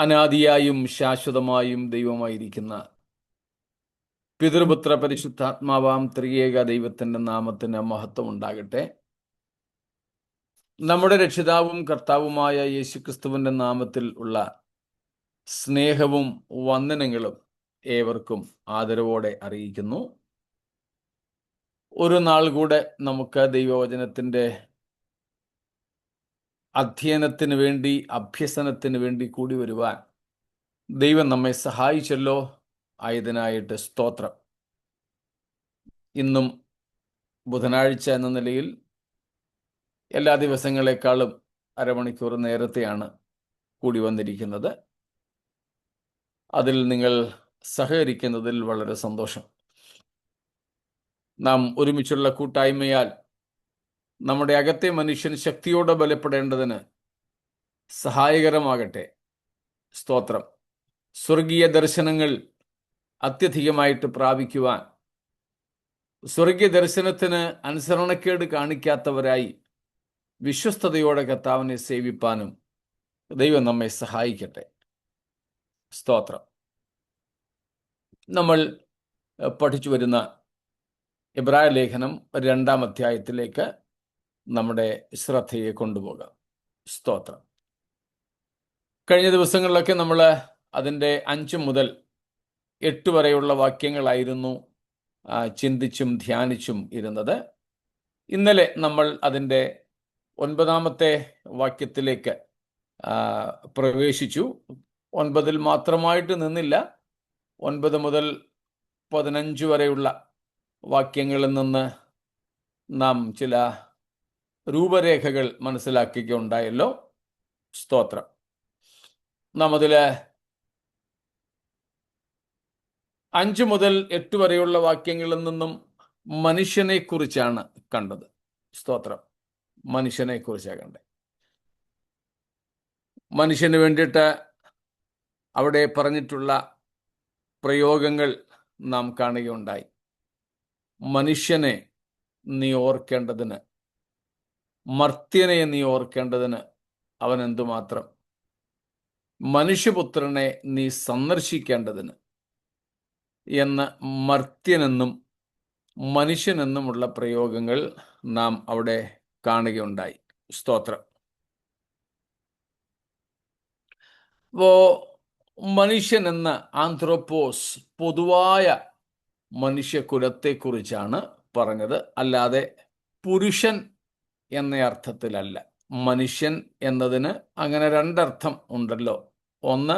അനാദിയായും ശാശ്വതമായും ദൈവമായിരിക്കുന്ന പിതൃപുത്ര പരിശുദ്ധാത്മാവാം ത്രിയേക ദൈവത്തിന്റെ നാമത്തിന് മഹത്വം ഉണ്ടാകട്ടെ. നമ്മുടെ രക്ഷിതാവും കർത്താവുമായ യേശുക്രിസ്തുവിന്റെ നാമത്തിൽ ഉള്ള സ്നേഹവും വന്ദനങ്ങളും ഏവർക്കും ആദരവോടെ അറിയിക്കുന്നു. ഒരു നാൾ കൂടെ നമുക്ക് ദൈവവചനത്തിന്റെ അധ്യയനത്തിന് വേണ്ടി, അഭ്യസനത്തിന് വേണ്ടി കൂടി വരുവാൻ ദൈവം നമ്മെ സഹായിച്ചല്ലോ. ആയതിനായിട്ട് സ്തോത്രം. ഇന്നും ബുധനാഴ്ച എന്ന നിലയിൽ എല്ലാ ദിവസങ്ങളെക്കാളും അരമണിക്കൂർ നേരത്തെയാണ് കൂടി വന്നിരിക്കുന്നത്. അതിൽ നിങ്ങൾ സഹകരിക്കുന്നതിൽ വളരെ സന്തോഷം. നാം ഒരുമിച്ചുള്ള കൂട്ടായ്മയാൽ നമ്മുടെ അകത്തെ മനുഷ്യൻ ശക്തിയോടെ ബലപ്പെടേണ്ടതിന് സഹായകരമാകട്ടെ. സ്തോത്രം. സ്വർഗീയ ദർശനങ്ങൾ അത്യധികമായിട്ട് പ്രാപിക്കുവാൻ, സ്വർഗീയ ദർശനത്തിന് അനുസരണക്കേട് കാണിക്കാത്തവരായി വിശ്വസ്തയോടെ കർത്താവിനെ സേവിപ്പാനും ദൈവം നമ്മെ സഹായിക്കട്ടെ. സ്തോത്രം. നമ്മൾ പഠിച്ചു വരുന്ന എബ്രായ ലേഖനം 2-ാം അധ്യായത്തിലേക്ക് നമ്മുടെ ശ്രദ്ധയെ കൊണ്ടുപോകാം. സ്തോത്രം. കഴിഞ്ഞ ദിവസങ്ങളിലൊക്കെ നമ്മൾ അതിൻ്റെ 5 മുതൽ 8 വരെയുള്ള വാക്യങ്ങളായിരുന്നു ചിന്തിച്ചും ധ്യാനിച്ചും ഇരുന്നത്. ഇന്നലെ നമ്മൾ അതിൻ്റെ 9-ാമത്തെ വാക്യത്തിലേക്ക് പ്രവേശിച്ചു. 9-ൽ മാത്രമായിട്ട് നിന്നില്ല. 9 മുതൽ 15 വരെയുള്ള വാക്യങ്ങളിൽ നിന്ന് നാം ചില രൂപരേഖകൾ മനസ്സിലാക്കുകയുണ്ടായല്ലോ. സ്തോത്രം. നാം അതിൽ 5 മുതൽ 8 വരെയുള്ള വാക്യങ്ങളിൽ നിന്നും മനുഷ്യനെ കുറിച്ചാണ് കണ്ടത്. സ്തോത്രം. മനുഷ്യനെ കുറിച്ചാണ് കണ്ടത്. മനുഷ്യന് വേണ്ടിയിട്ട് അവിടെ പറഞ്ഞിട്ടുള്ള പ്രയോഗങ്ങൾ നാം കാണുകയുണ്ടായി. മനുഷ്യനെ നീ ഓർക്കേണ്ടതിന്, മർത്യനെ നീ ഓർക്കേണ്ടതിന് അവൻ എന്തുമാത്രം, മനുഷ്യപുത്രനെ നീ സന്ദർശിക്കേണ്ടതിന് എന്ന് മർത്യനെന്നും മനുഷ്യനെന്നുമുള്ള പ്രയോഗങ്ങൾ നാം അവിടെ കാണുകയുണ്ടായി. സ്തോത്രം. മനുഷ്യൻ എന്ന ആന്ത്രോപോസ് പൊതുവായ മനുഷ്യകുലത്തെക്കുറിച്ചാണ് പറഞ്ഞത്, അല്ലാതെ പുരുഷൻ എന്ന അർത്ഥത്തിലല്ല. മനുഷ്യൻ എന്നതിന് അങ്ങനെ 2 അർത്ഥം ഉണ്ടല്ലോ. ഒന്ന്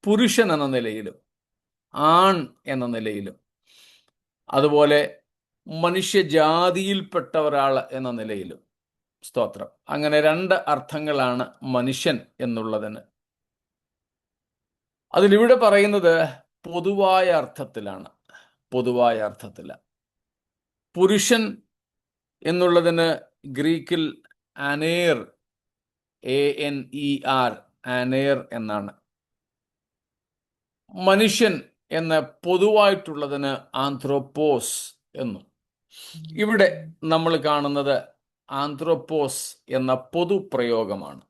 പുരുഷൻ എന്ന നിലയിലും ആൺ എന്ന നിലയിലും, അതുപോലെ മനുഷ്യജാതിയിൽപ്പെട്ട ഒരാൾ എന്ന നിലയിലും. സ്തോത്രം. അങ്ങനെ 2 അർത്ഥങ്ങളാണ് മനുഷ്യൻ എന്നുള്ളതിന്. അതിലിവിടെ പറയുന്നത് പൊതുവായ അർത്ഥത്തിലാണ്. പൊതുവായ അർത്ഥത്തിലാണ്. പുരുഷൻ എന്നുള്ളതിന് ഗ്രീക്കിൽ അനേർ, ANER, അനേർ എന്നാണ്. മനുഷ്യൻ എന്ന പൊതുവായിട്ടുള്ളതിന് ആന്ത്രോപോസ് എന്നും. ഇവിടെ നമ്മൾ കാണുന്നത് ആന്ത്രോപോസ് എന്ന പൊതുപ്രയോഗമാണ്.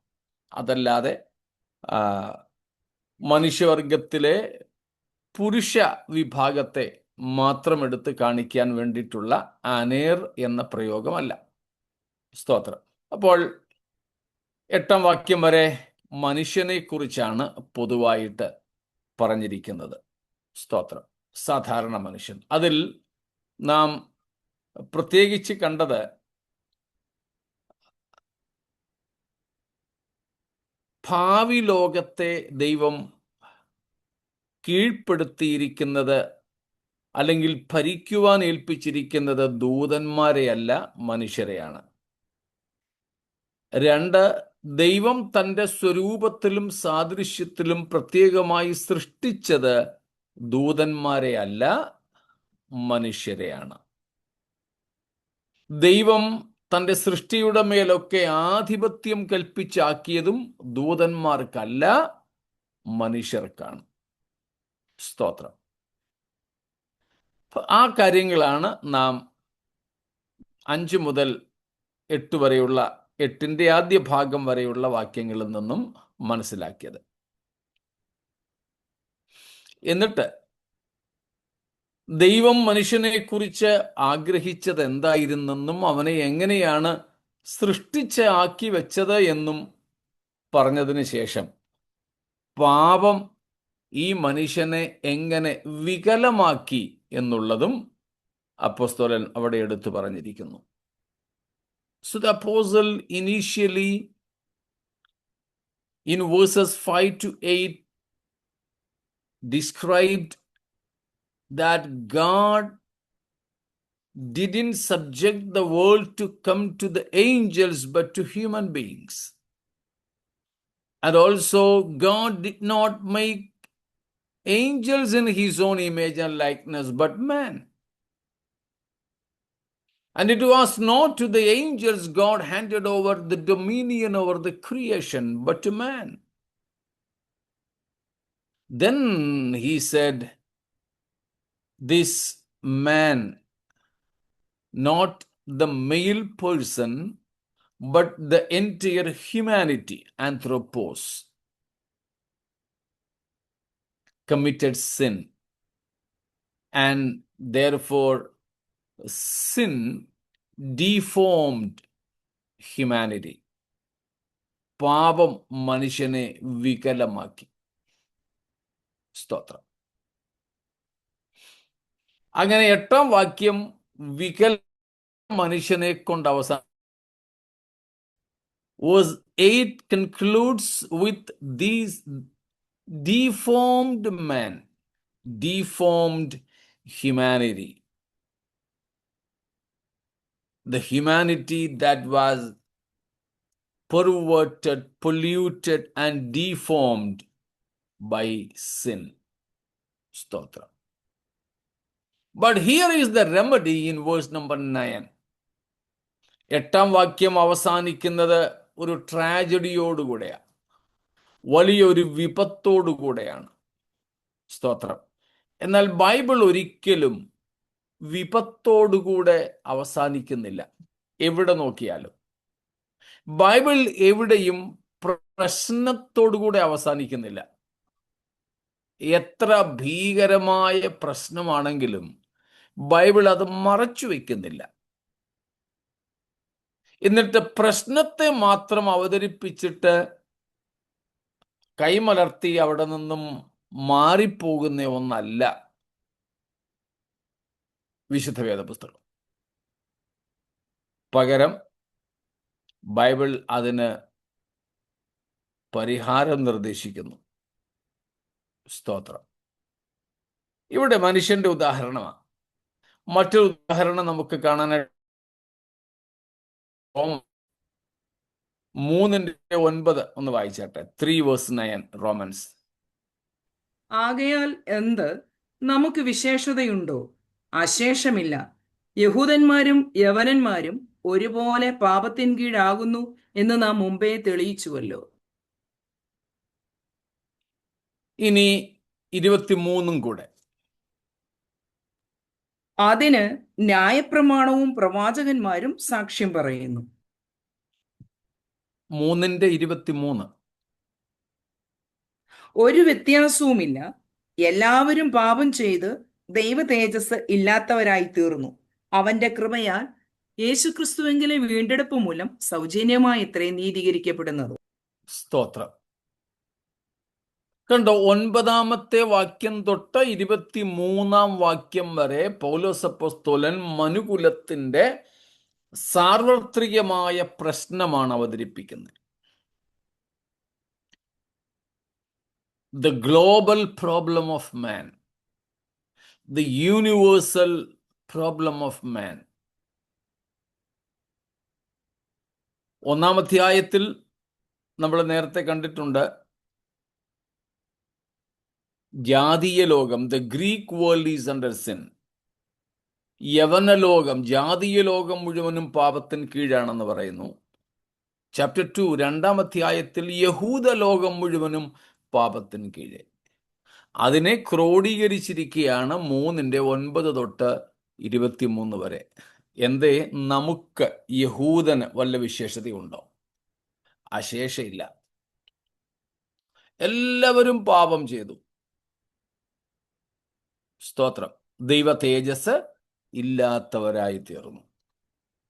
അതല്ലാതെ മനുഷ്യവർഗത്തിലെ പുരുഷ വിഭാഗത്തെ മാത്രം എടുത്ത് കാണിക്കാൻ വേണ്ടിയിട്ടുള്ള അനേർ എന്ന പ്രയോഗമല്ല. സ്തോത്രം. അപ്പോൾ 8-ാം വാക്യം വരെ മനുഷ്യനെ കുറിച്ചാണ് പൊതുവായിട്ട് പറഞ്ഞിരിക്കുന്നത്. സ്തോത്രം. സാധാരണ മനുഷ്യൻ. അതിൽ നാം പ്രത്യേകിച്ച് കണ്ടത് ഭാവി ലോകത്തെ ദൈവം കീഴ്പ്പെടുത്തിയിരിക്കുന്നത് അല്ലെങ്കിൽ ഭരിക്കുവാൻ ഏൽപ്പിച്ചിരിക്കുന്നത് ദൂതന്മാരെയല്ല, മനുഷ്യരെയാണ്. 2, ദൈവം തൻ്റെ സ്വരൂപത്തിലും സാദൃശ്യത്തിലും പ്രത്യേകമായി സൃഷ്ടിച്ചത് ദൂതന്മാരെയല്ല, മനുഷ്യരെയാണ്. ദൈവം തൻ്റെ സൃഷ്ടിയുടെ മേലൊക്കെ ആധിപത്യം കൽപ്പിച്ചാക്കിയതും ദൂതന്മാർക്കല്ല, മനുഷ്യർക്കാണ്. സ്തോത്രം. ആ കാര്യങ്ങളാണ് നാം 5 മുതൽ 8 വരെയുള്ള 8-ന്റെ ആദ്യ ഭാഗം വരെയുള്ള വാക്യങ്ങളിൽ നിന്നും മനസ്സിലാക്കിയത്. എന്നിട്ട് ദൈവം മനുഷ്യനെക്കുറിച്ച് ആഗ്രഹിച്ചത് എന്തായിരുന്നെന്നും അവനെ എങ്ങനെയാണ് സൃഷ്ടിച്ച് ആക്കി വെച്ചത് എന്നും പറഞ്ഞതിന് ശേഷം പാപം ഈ മനുഷ്യനെ എങ്ങനെ വികലമാക്കി എന്നുള്ളതും അപ്പോസ്തലൻ അവിടെ എടുത്തു പറഞ്ഞിരിക്കുന്നു. So the apostle initially in verses 5 to 8 described that God didn't subject the world to come to the angels but to human beings. And also God did not make angels in his own image and likeness but man. And it was not to the angels God handed over the dominion over the creation, but to man. Then he said, this man, not the male person, but the entire humanity, anthropos, committed sin. And therefore, sin deformed humanity. പാപം മനുഷ്യനെ വികലമാക്കി. സ്തോത്രം. അങ്ങനെ 8-ാം വാക്യം വികല മനുഷ്യനെ കൊണ്ട് അവസാനം. Verse 8 concludes with these deformed man, deformed humanity. The humanity that was perverted, polluted, and deformed by sin. Stotra. But here is the remedy in verse number 9. 8-ാം വാക്യം അവസാനിക്കുന്നത് ഒരു ട്രാജഡിയോടുകൂടെയാണ്, വലിയൊരു വിപത്തോടുകൂടെയാണ്. സ്തോത്രം. എന്നാൽ ബൈബിൾ ഒരിക്കലും വിപത്തോടുകൂടെ അവസാനിക്കുന്നില്ല. എവിടെ നോക്കിയാലും ബൈബിൾ എവിടെയും പ്രശ്നത്തോടുകൂടെ അവസാനിക്കുന്നില്ല. എത്ര ഭീകരമായ പ്രശ്നമാണെങ്കിലും ബൈബിൾ അത് മറച്ചു വയ്ക്കുന്നില്ല. എന്നിട്ട് പ്രശ്നത്തെ മാത്രം അവതരിപ്പിച്ചിട്ട് കൈമലർത്തി അവിടെ നിന്നും മാറിപ്പോകുന്ന ഒന്നല്ല വിശുദ്ധ വേദപുസ്തകം. പകരം ബൈബിൾ അതിന് പരിഹാരം നിർദ്ദേശിക്കുന്നു. സ്തോത്രം. ഇവിടെ മനുഷ്യന്റെ ഉദാഹരണമാണ്. മറ്റൊരു ഉദാഹരണം നമുക്ക് കാണാനായിട്ട് 3:9 ഒന്ന് വായിച്ചാട്ടെ. 3:9 റോമൻസ്. ആകയാൽ എന്ത് നമുക്ക് വിശേഷതയുണ്ടോ? അശേഷമില്ല. യഹൂദന്മാരും യവനന്മാരും ഒരുപോലെ പാപത്തിൻ കീഴാകുന്നു എന്ന് നാം മുമ്പേ തെളിയിച്ചുവല്ലോ. ഇനി 23 കൂടെ. അതിന് ന്യായപ്രമാണവും പ്രവാചകന്മാരും സാക്ഷ്യം പറയുന്നു. 3:23. ഒരു വ്യത്യാസവുമില്ല. എല്ലാവരും പാപം ചെയ്ത് ദൈവ തേജസ് ഇല്ലാത്തവരായി തീർന്നു. അവന്റെ കൃപയാൽ യേശുക്രിസ്തുവെങ്കിലെ വീണ്ടെടുപ്പ് മൂലം സൗജന്യമായി ഇത്രയും നീതീകരിക്കപ്പെടുന്നത്. സ്തോത്രം. കണ്ടോ, 9-ാമത്തെ വാക്യം തൊട്ട് 23-ാം വാക്യം വരെ പൗലോസ് അപ്പോസ്തലൻ മനുകുലത്തിന്റെ സാർവത്രികമായ പ്രശ്നമാണ് അവതരിപ്പിക്കുന്നത്. The global problem of man, the universal problem of man. 1-ാം അധ്യായത്തിൽ നമ്മൾ നേരത്തെ കണ്ടിട്ടുണ്ട്, ജാതീയ ലോകം, the Greek world is under sin. യവന ലോകം, ജാതീയ ലോകം മുഴുവനും പാപത്തിന് കീഴാണെന്ന് പറയുന്നു. ചാപ്റ്റർ 2 2-ാം അധ്യായത്തിൽ യഹൂദ ലോകം മുഴുവനും പാപത്തിന് കീഴെ. അതിനെ ക്രോഡീകരിച്ചിരിക്കുകയാണ് 3:9 തൊട്ട് 23 വരെ. എന്തേ, നമുക്ക് യഹൂദന് വല്ല വിശേഷതയുണ്ടോ? അശേഷമില്ല. എല്ലാവരും പാപം ചെയ്തു. സ്തോത്രം. ദൈവ തേജസ് ഇല്ലാത്തവരായി തീർന്നു.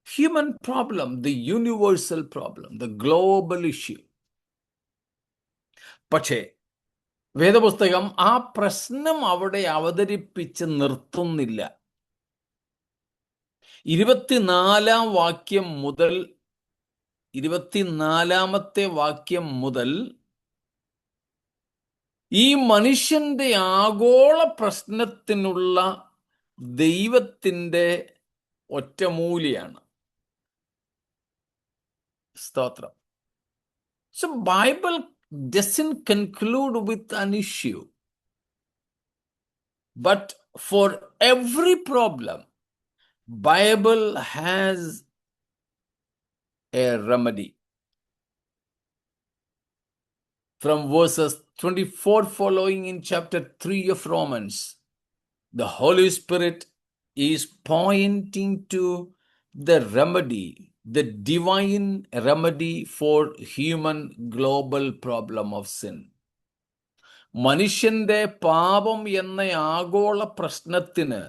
Human problem, the universal problem, the global issue. പക്ഷേ വേദപുസ്തകം ആ പ്രശ്നം അവിടെ അവതരിപ്പിച്ച് നിർത്തുന്നില്ല. 24-ാമത്തെ വാക്യം മുതൽ ഈ മനുഷ്യന്റെ ആഗോള പ്രശ്നത്തിനുള്ള ദൈവത്തിൻ്റെ ഒറ്റമൂലിയാണ്. സ്തോത്രം. So Bible doesn't conclude with an issue, but for every problem, Bible has a remedy. From verses 24 following in chapter 3 of Romans, the Holy Spirit is pointing to the remedy, the divine remedy for human global problem of sin. മനുഷ്യന്റെ പാപം എന്ന ആഗോള പ്രശ്നത്തിന്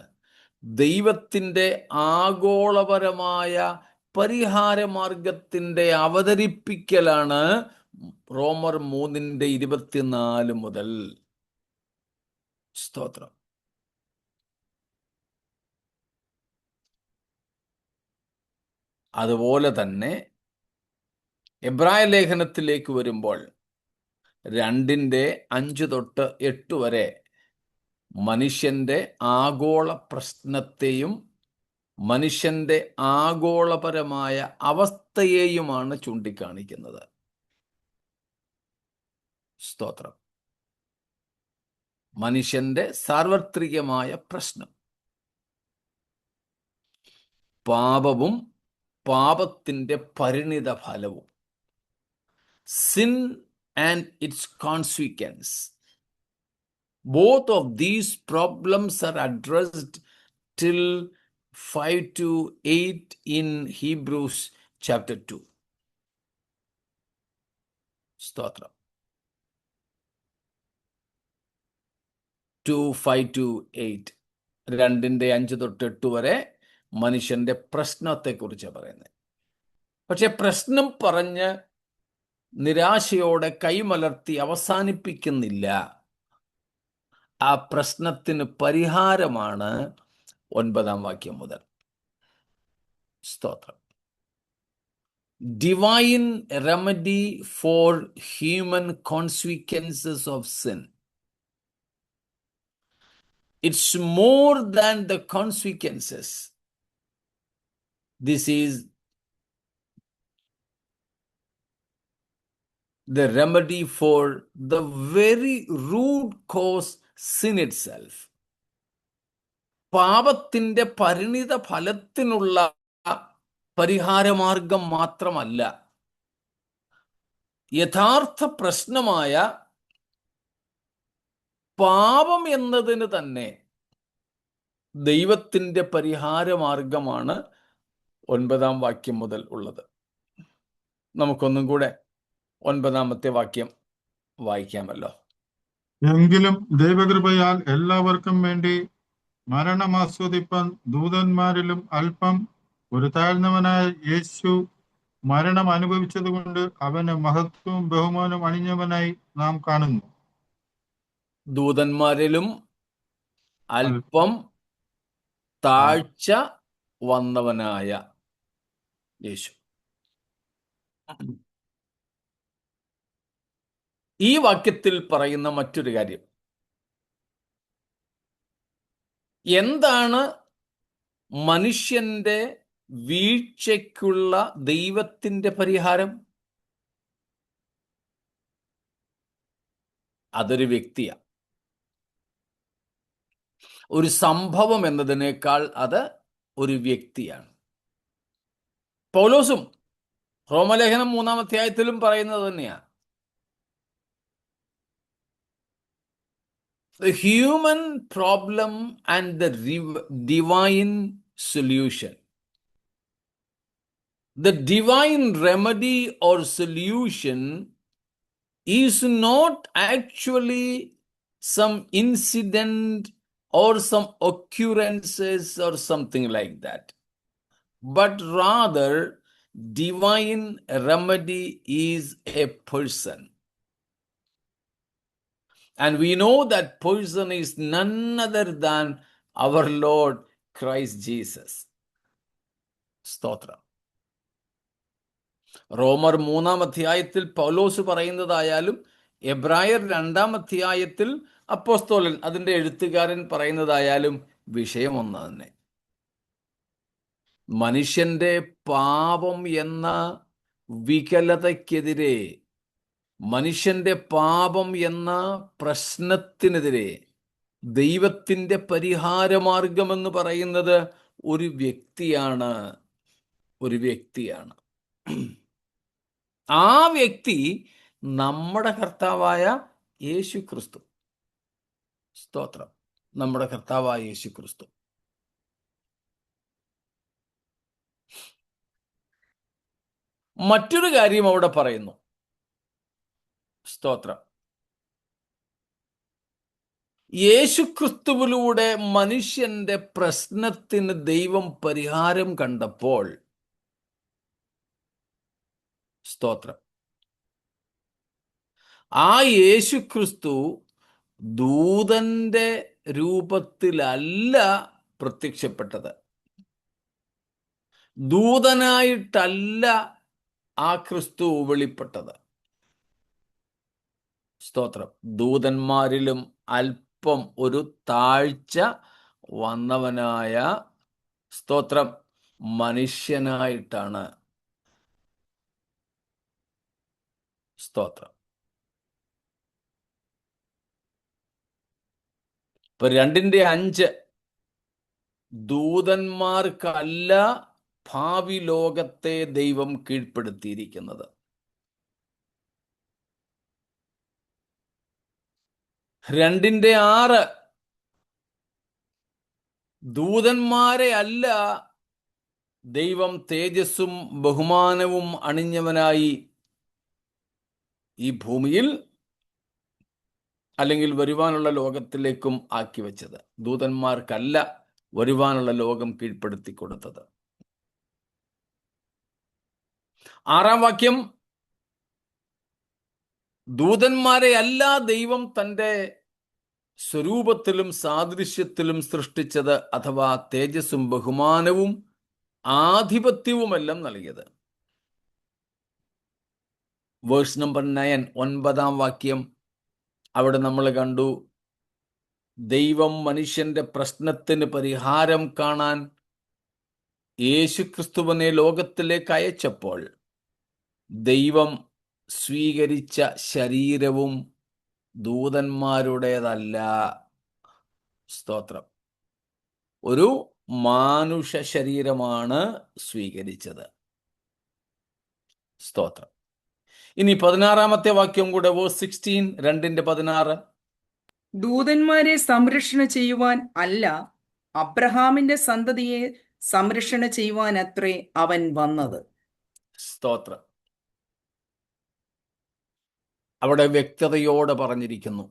ദൈവത്തിൻ്റെ ആഗോളപരമായ പരിഹാരമാർഗത്തിൻ്റെ അവതരിപ്പിക്കലാണ് റോമർ 3:24 മുതൽ. സ്തോത്രം. അതുപോലെ തന്നെ എബ്രായ ലേഖനത്തിലേക്ക് വരുമ്പോൾ 2:5-8 വരെ മനുഷ്യന്റെ ആഗോള പ്രശ്നത്തെയും മനുഷ്യന്റെ ആഗോളപരമായ അവസ്ഥയെയുമാണ് ചൂണ്ടിക്കാണിക്കുന്നത്. സ്തോത്രം. മനുഷ്യന്റെ സാർവത്രികമായ പ്രശ്നം, പാപവും പാപത്തിന്റെ പരിണിത ഫലവും, sin and its consequence. Both of these problems are addressed till 5-8 in Hebrews chapter 2. സ്തോത്രം. 2:5-8, 2:5-8 വരെ മനുഷ്യന്റെ പ്രശ്നത്തെക്കുറിച്ച് പറയുന്നത്. പക്ഷെ പ്രശ്നം പറഞ്ഞ് നിരാശയോടെ കൈമലർത്തി അവസാനിപ്പിക്കുന്നില്ല. ആ പ്രശ്നത്തിന് പരിഹാരമാണ് 9-ാം വാക്യം മുതൽ. സ്തോത്രം. Divine remedy for human consequences of sin. It's more than the consequences. This is the remedy for the very root cause, sin itself. പാപത്തിന്റെ പരിണിത ഫലത്തിനുള്ള പരിഹാരമാർഗം മാത്രമല്ല, യഥാർത്ഥ പ്രശ്നമായ പാപം എന്നതിന് തന്നെ ദൈവത്തിൻ്റെ പരിഹാരമാർഗമാണ് 9-ാം വാക്യം മുതൽ ഉള്ളത്. നമുക്കൊന്നും കൂടെ 9-ാമത്തെ വാക്യം വായിക്കാമല്ലോ. എങ്കിലും ദൈവകൃപയാൽ എല്ലാവർക്കും വേണ്ടി മരണം ആസ്വദിപ്പാൻ ദൂതന്മാരിലും അല്പം ഒരു താഴ്ന്നവനായ യേശു മരണം അനുഭവിച്ചതുകൊണ്ട് അവന് മഹത്വവും ബഹുമാനവും അണിഞ്ഞവനായി നാം കാണുന്നു. ദൂതന്മാരിലും അല്പം താഴ്ച വന്നവനായ യേശു. ഈ വാക്യത്തിൽ പറയുന്ന മറ്റൊരു കാര്യം, എന്താണ് മനുഷ്യന്റെ വീഴ്ചയ്ക്കുള്ള ദൈവത്തിൻ്റെ പരിഹാരം? അതൊരു വ്യക്തിയാണ്, ഒരു സംഭവം എന്നതിനേക്കാൾ അത് ഒരു വ്യക്തിയാണ്. പൗലോസും റോമലേഖനം 3-ാം അധ്യായത്തിലും പറയുന്നത് തന്നെയാണ്. The human problem and the divine solution. The divine remedy or solution is not actually some incident or some occurrences or something like that, but rather divine remedy is a person. And we know that person is none other than our Lord Christ Jesus. സ്തോത്രം. റോമർ 3-ാം അധ്യായത്തിൽ പൗലോസ് പറയുന്നതായാലും എബ്രായർ 2-ാം അധ്യായത്തിൽ അപ്പോസ്തലൻ അതിന്റെ എഴുത്തുകാരൻ പറയുന്നതായാലും വിഷയം ഒന്ന് തന്നെ. മനുഷ്യന്റെ പാപം എന്ന വികലതയ്ക്കെതിരെ, മനുഷ്യന്റെ പാപം എന്ന പ്രശ്നത്തിനെതിരെ ദൈവത്തിന്റെ പരിഹാരമാർഗമെന്ന് പറയുന്നത് ഒരു വ്യക്തിയാണ്. ആ വ്യക്തി നമ്മുടെ കർത്താവായ യേശു ക്രിസ്തു. സ്തോത്രം. നമ്മുടെ കർത്താവായ യേശു ക്രിസ്തു. മറ്റൊരു കാര്യം അവിടെ പറയുന്നു. സ്തോത്രം. യേശുക്രിസ്തുവിലൂടെ മനുഷ്യന്റെ പ്രശ്നത്തിന് ദൈവം പരിഹാരം കണ്ടപ്പോൾ, സ്തോത്രം, ആ യേശുക്രിസ്തു ദൂതന്റെ രൂപത്തിലല്ല പ്രത്യക്ഷപ്പെട്ടത്. ദൂതനായിട്ടല്ല ആ ക്രിസ്തു വെളിപ്പെട്ടത്. സ്തോത്രം. ദൂതന്മാരിലും അല്പം ഒരു താഴ്ച വന്നവനായ, സ്തോത്രം, മനുഷ്യനായിട്ടാണ്. സ്തോത്രം. ഇപ്പൊ 2:5 ദൂതന്മാർക്കല്ല ഭാവി ലോകത്തെ ദൈവം കീഴ്പ്പെടുത്തിയിരിക്കുന്നത്. 2:6 ദൂതന്മാരെ അല്ല ദൈവം തേജസ്സും ബഹുമാനവും അണിഞ്ഞവനായി ഈ ഭൂമിയിൽ അല്ലെങ്കിൽ വരുവാനുള്ള ലോകത്തിലേക്കും ആക്കി വെച്ചത്. ദൂതന്മാർക്കല്ല വരുവാനുള്ള ലോകം കീഴ്പ്പെടുത്തി കൊടുത്തത്. 6-ാം വാക്യം, ദൂതന്മാരെ അല്ല ദൈവം തൻ്റെ സ്വരൂപത്തിലും സാദൃശ്യത്തിലും സൃഷ്ടിച്ചത്, അഥവാ തേജസ്സും ബഹുമാനവും ആധിപത്യവുമെല്ലാം നൽകിയത്. വേഴ്സ് നമ്പർ 9, 9-ാം വാക്യം, അവിടെ നമ്മൾ കണ്ടു, ദൈവം മനുഷ്യന്റെ പ്രശ്നത്തിന് പരിഹാരം കാണാൻ യേശുക്രിസ്തുവിനെ ലോകത്തിലേക്ക് അയച്ചപ്പോൾ ദൈവം സ്വീകരിച്ച ശരീരവും ദൂതന്മാരുടേതല്ല. സ്തോത്രം. ഒരു മാനുഷ ശരീരമാണ് സ്വീകരിച്ചത്. സ്തോത്രം. ഇനി 16-ാമത്തെ വാക്യം കൂടെ, വേഴ്സ് 16, 2:16. ദൂതന്മാരെ സംരക്ഷണ ചെയ്യുവാൻ അല്ല, അബ്രഹാമിന്റെ സന്തതിയെ സംരക്ഷണ ചെയ്യുവാൻ അത്രേ അവൻ വന്നത്. സ്തോത്രം. അവിടെ വ്യക്തതയോടെ പറഞ്ഞിരിക്കുന്നു,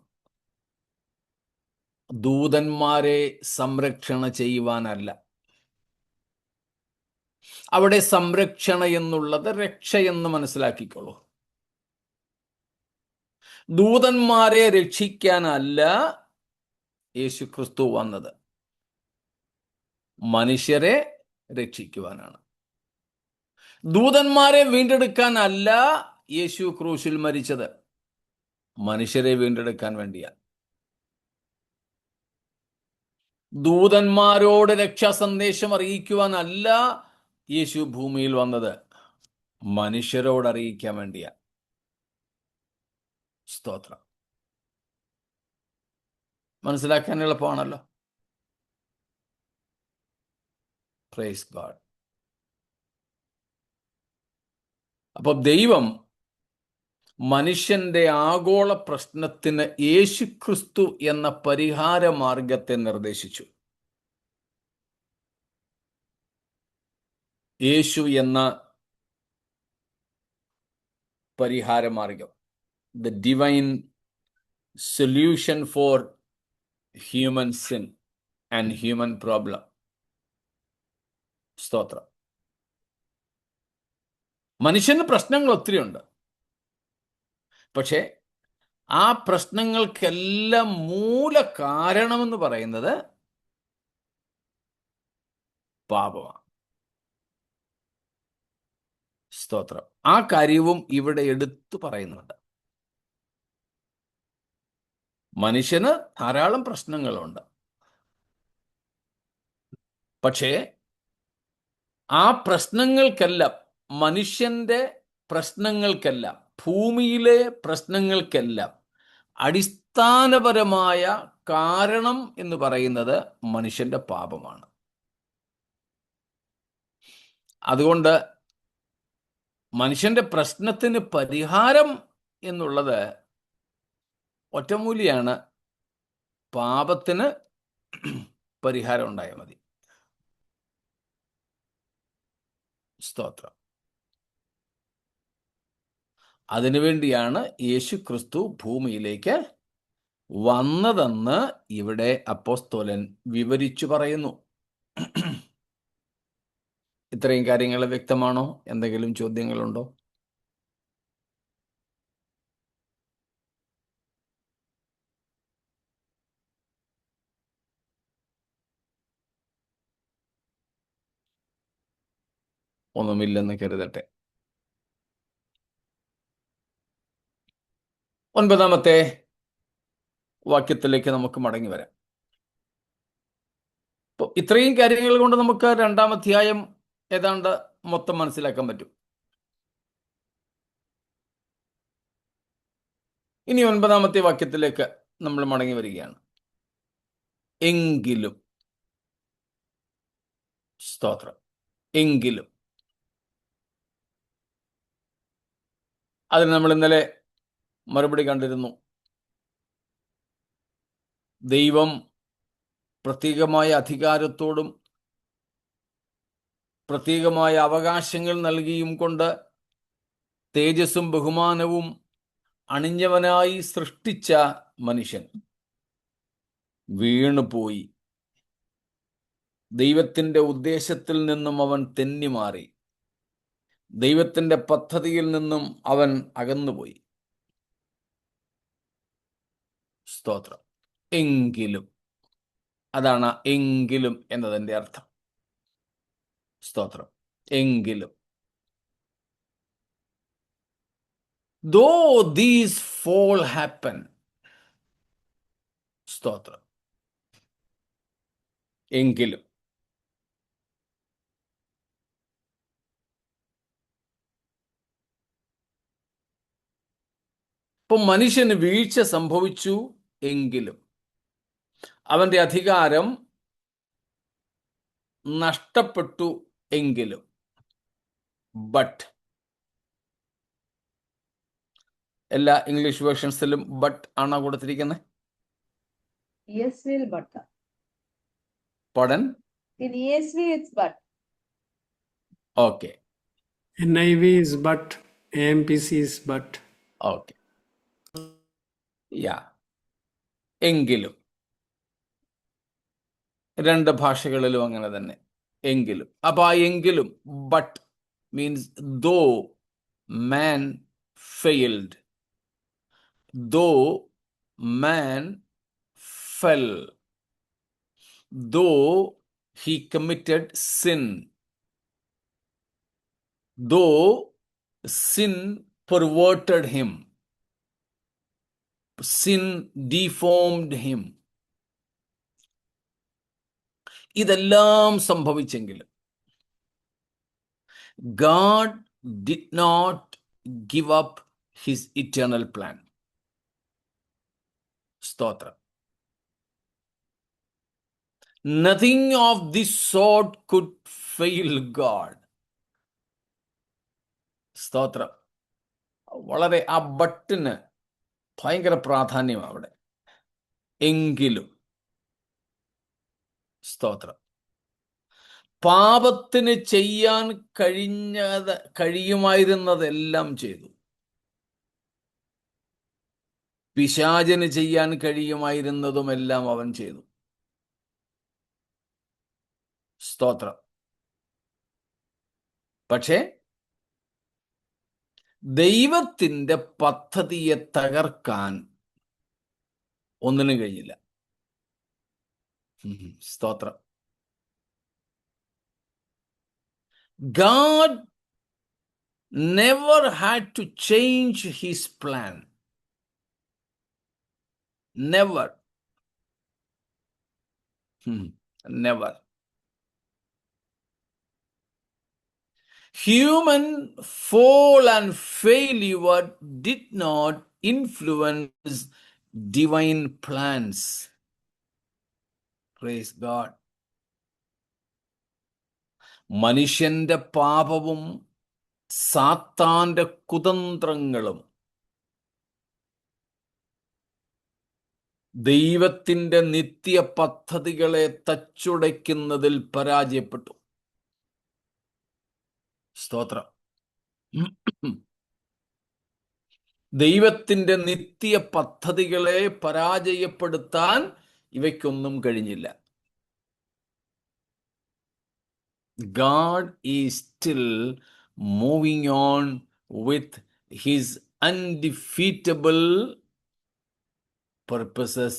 ദൂതന്മാരെ സംരക്ഷണ ചെയ്യുവാനല്ല. അവിടെ സംരക്ഷണ എന്നുള്ളത് രക്ഷയെന്ന് മനസ്സിലാക്കിക്കോളൂ. ദൂതന്മാരെ രക്ഷിക്കാനല്ല യേശുക്രിസ്തു വന്നത്, മനുഷ്യരെ രക്ഷിക്കുവാനാണ്. ദൂതന്മാരെ വീണ്ടെടുക്കാനല്ല യേശു ക്രൂശിൽ മരിച്ചത്, മനുഷ്യരെ വീണ്ടെടുക്കാൻ വേണ്ടിയാ. ദൂതന്മാരോട് രക്ഷാസന്ദേശം അറിയിക്കുവാനല്ല യേശു ഭൂമിയിൽ വന്നത്, മനുഷ്യരോട് അറിയിക്കാൻ വേണ്ടിയാ. സ്തോത്രം. മനസ്സിലാക്കാൻ എളുപ്പമാണല്ലോ. Praise God. അപ്പൊ ദൈവം മനുഷ്യന്റെ ആഗോള പ്രശ്നത്തിന് യേശുക്രിസ്തു എന്ന പരിഹാര മാർഗത്തെ നിർദ്ദേശിച്ചു. യേശു എന്ന പരിഹാര മാർഗം, the divine solution for human sin. and human problem. സ്തോത്രം. മനുഷ്യന് പ്രശ്നങ്ങൾ ഒത്തിരി ഉണ്ട്. പക്ഷേ ആ പ്രശ്നങ്ങൾക്കെല്ലാം മൂല കാരണമെന്ന് പറയുന്നത് പാപമാണ്. സ്തോത്രം. ആ കാര്യവും ഇവിടെ എടുത്തു പറയുന്നുണ്ട്. മനുഷ്യന് ധാരാളം പ്രശ്നങ്ങളുണ്ട്. പക്ഷേ ആ പ്രശ്നങ്ങൾക്കെല്ലാം, മനുഷ്യന്റെ പ്രശ്നങ്ങൾക്കെല്ലാം, ഭൂമിയിലെ പ്രശ്നങ്ങൾക്കെല്ലാം അടിസ്ഥാനപരമായ കാരണം എന്ന് പറയുന്നത് മനുഷ്യന്റെ പാപമാണ്. അതുകൊണ്ട് മനുഷ്യന്റെ പ്രശ്നത്തിന് പരിഹാരം എന്നുള്ളത് ഒറ്റമൂലിയാണ്. പാപത്തിന് പരിഹാരം ഉണ്ടായാൽ മതി. സ്തോത്രം. അതിനുവേണ്ടിയാണ് യേശു ക്രിസ്തു ഭൂമിയിലേക്ക് വന്നതെന്ന് ഇവിടെ അപ്പോസ്തലൻ വിവരിച്ചു പറയുന്നു. ഇത്രയും കാര്യങ്ങൾ വ്യക്തമാണോ? എന്തെങ്കിലും ചോദ്യങ്ങളുണ്ടോ? ഒന്നുമില്ലെന്ന് കരുതട്ടെ. 9-ാമത്തെ വാക്യത്തിലേക്ക് നമുക്ക് മടങ്ങി വരാം. അപ്പോൾ ഇത്രയും കാര്യങ്ങൾ കൊണ്ട് നമുക്ക് 2-ാം അധ്യായം ഏതാണ്ട് മൊത്തം മനസ്സിലാക്കാൻ പറ്റും. ഇനി 9-ാമത്തെ വാക്യത്തിലേക്ക് നമ്മൾ മടങ്ങി വരികയാണ്. എങ്കിലും, സ്തോത്രം, എങ്കിലും. അതിന് നമ്മൾ ഇന്നലെ മറുപടി കണ്ടിരുന്നു. ദൈവം പ്രത്യേകമായ അധികാരത്തോടും പ്രത്യേകമായ അവകാശങ്ങൾ നൽകിയും കൊണ്ട് തേജസ്സും ബഹുമാനവും അണിഞ്ഞവനായി സൃഷ്ടിച്ച മനുഷ്യൻ വീണുപോയി. ദൈവത്തിൻ്റെ ഉദ്ദേശത്തിൽ നിന്നും അവൻ തെന്നിമാറി. ദൈവത്തിൻ്റെ പദ്ധതിയിൽ നിന്നും അവൻ അകന്നുപോയി. സ്തോത്രം. എങ്കിലും, അതാണ് എങ്കിലും എന്നതിൻ്റെ അർത്ഥം. സ്തോത്രം. എങ്കിലും, though these fall happen, സ്തോത്രം, എങ്കിലും. ഇപ്പം മനുഷ്യന് വീഴ്ച സംഭവിച്ചു എങ്കിലും, അവന്റെ അധികാരം നഷ്ടപ്പെട്ടു എങ്കിലും, ബട്ട്, എല്ലാ ഇംഗ്ലീഷ് വേർഷൻസിലും ബട്ട് ആണോ കൊടുത്തിരിക്കുന്നത്? ESV will but. പടൻ? In ESV it's but. Okay, NIV is but, AMPC is but. Okay, yeah, എങ്കിലും. 2 ഭാഷകളിലും അങ്ങനെ തന്നെ, എങ്കിലും. അപ്പൊ ആ എങ്കിലും, but means though man failed, though man fell, though he committed sin, though sin perverted him, sin deformed him. ഇതെല്ലാം സംഭവിച്ചെങ്കിലും God did not give up his eternal plan. സ്തോത്രം. Nothing of this sort could fail God. സ്തോത്രം. വളരെ ആ ബട്ടിന് ഭയങ്കര പ്രാധാന്യം അവിടെ. എങ്കിലും, സ്തോത്രം, പാപത്തിന് ചെയ്യാൻ കഴിയുമായിരുന്നതെല്ലാം ചെയ്തു. പിശാചിന് ചെയ്യാൻ കഴിയുമായിരുന്നതുമെല്ലാം അവൻ ചെയ്തു. സ്തോത്രം. പക്ഷേ ദൈവത്തിന്റെ പദ്ധതിയെ തകർക്കാൻ ഒന്നിനും കഴിഞ്ഞില്ല. സ്തോത്രം. God never had to change his plan. Never. Never. Human fall and failure did not influence divine plans. Praise God. മനുഷ്യന്റെ പാപവും സാത്താന്റെ കുതന്ത്രങ്ങളും ദൈവത്തിന്റെ നിത്യ പദ്ധതികളെ തച്ചുടയ്ക്കുന്നതിൽ പരാജയപ്പെട്ടു. സ്തോത്രം. ദൈവത്തിന്റെ നിത്യ പദ്ധതികളെ പരാജയപ്പെടുത്താൻ ഇവയ്ക്കൊന്നും കഴിഞ്ഞില്ല. God is still moving on with his undefeatable purposes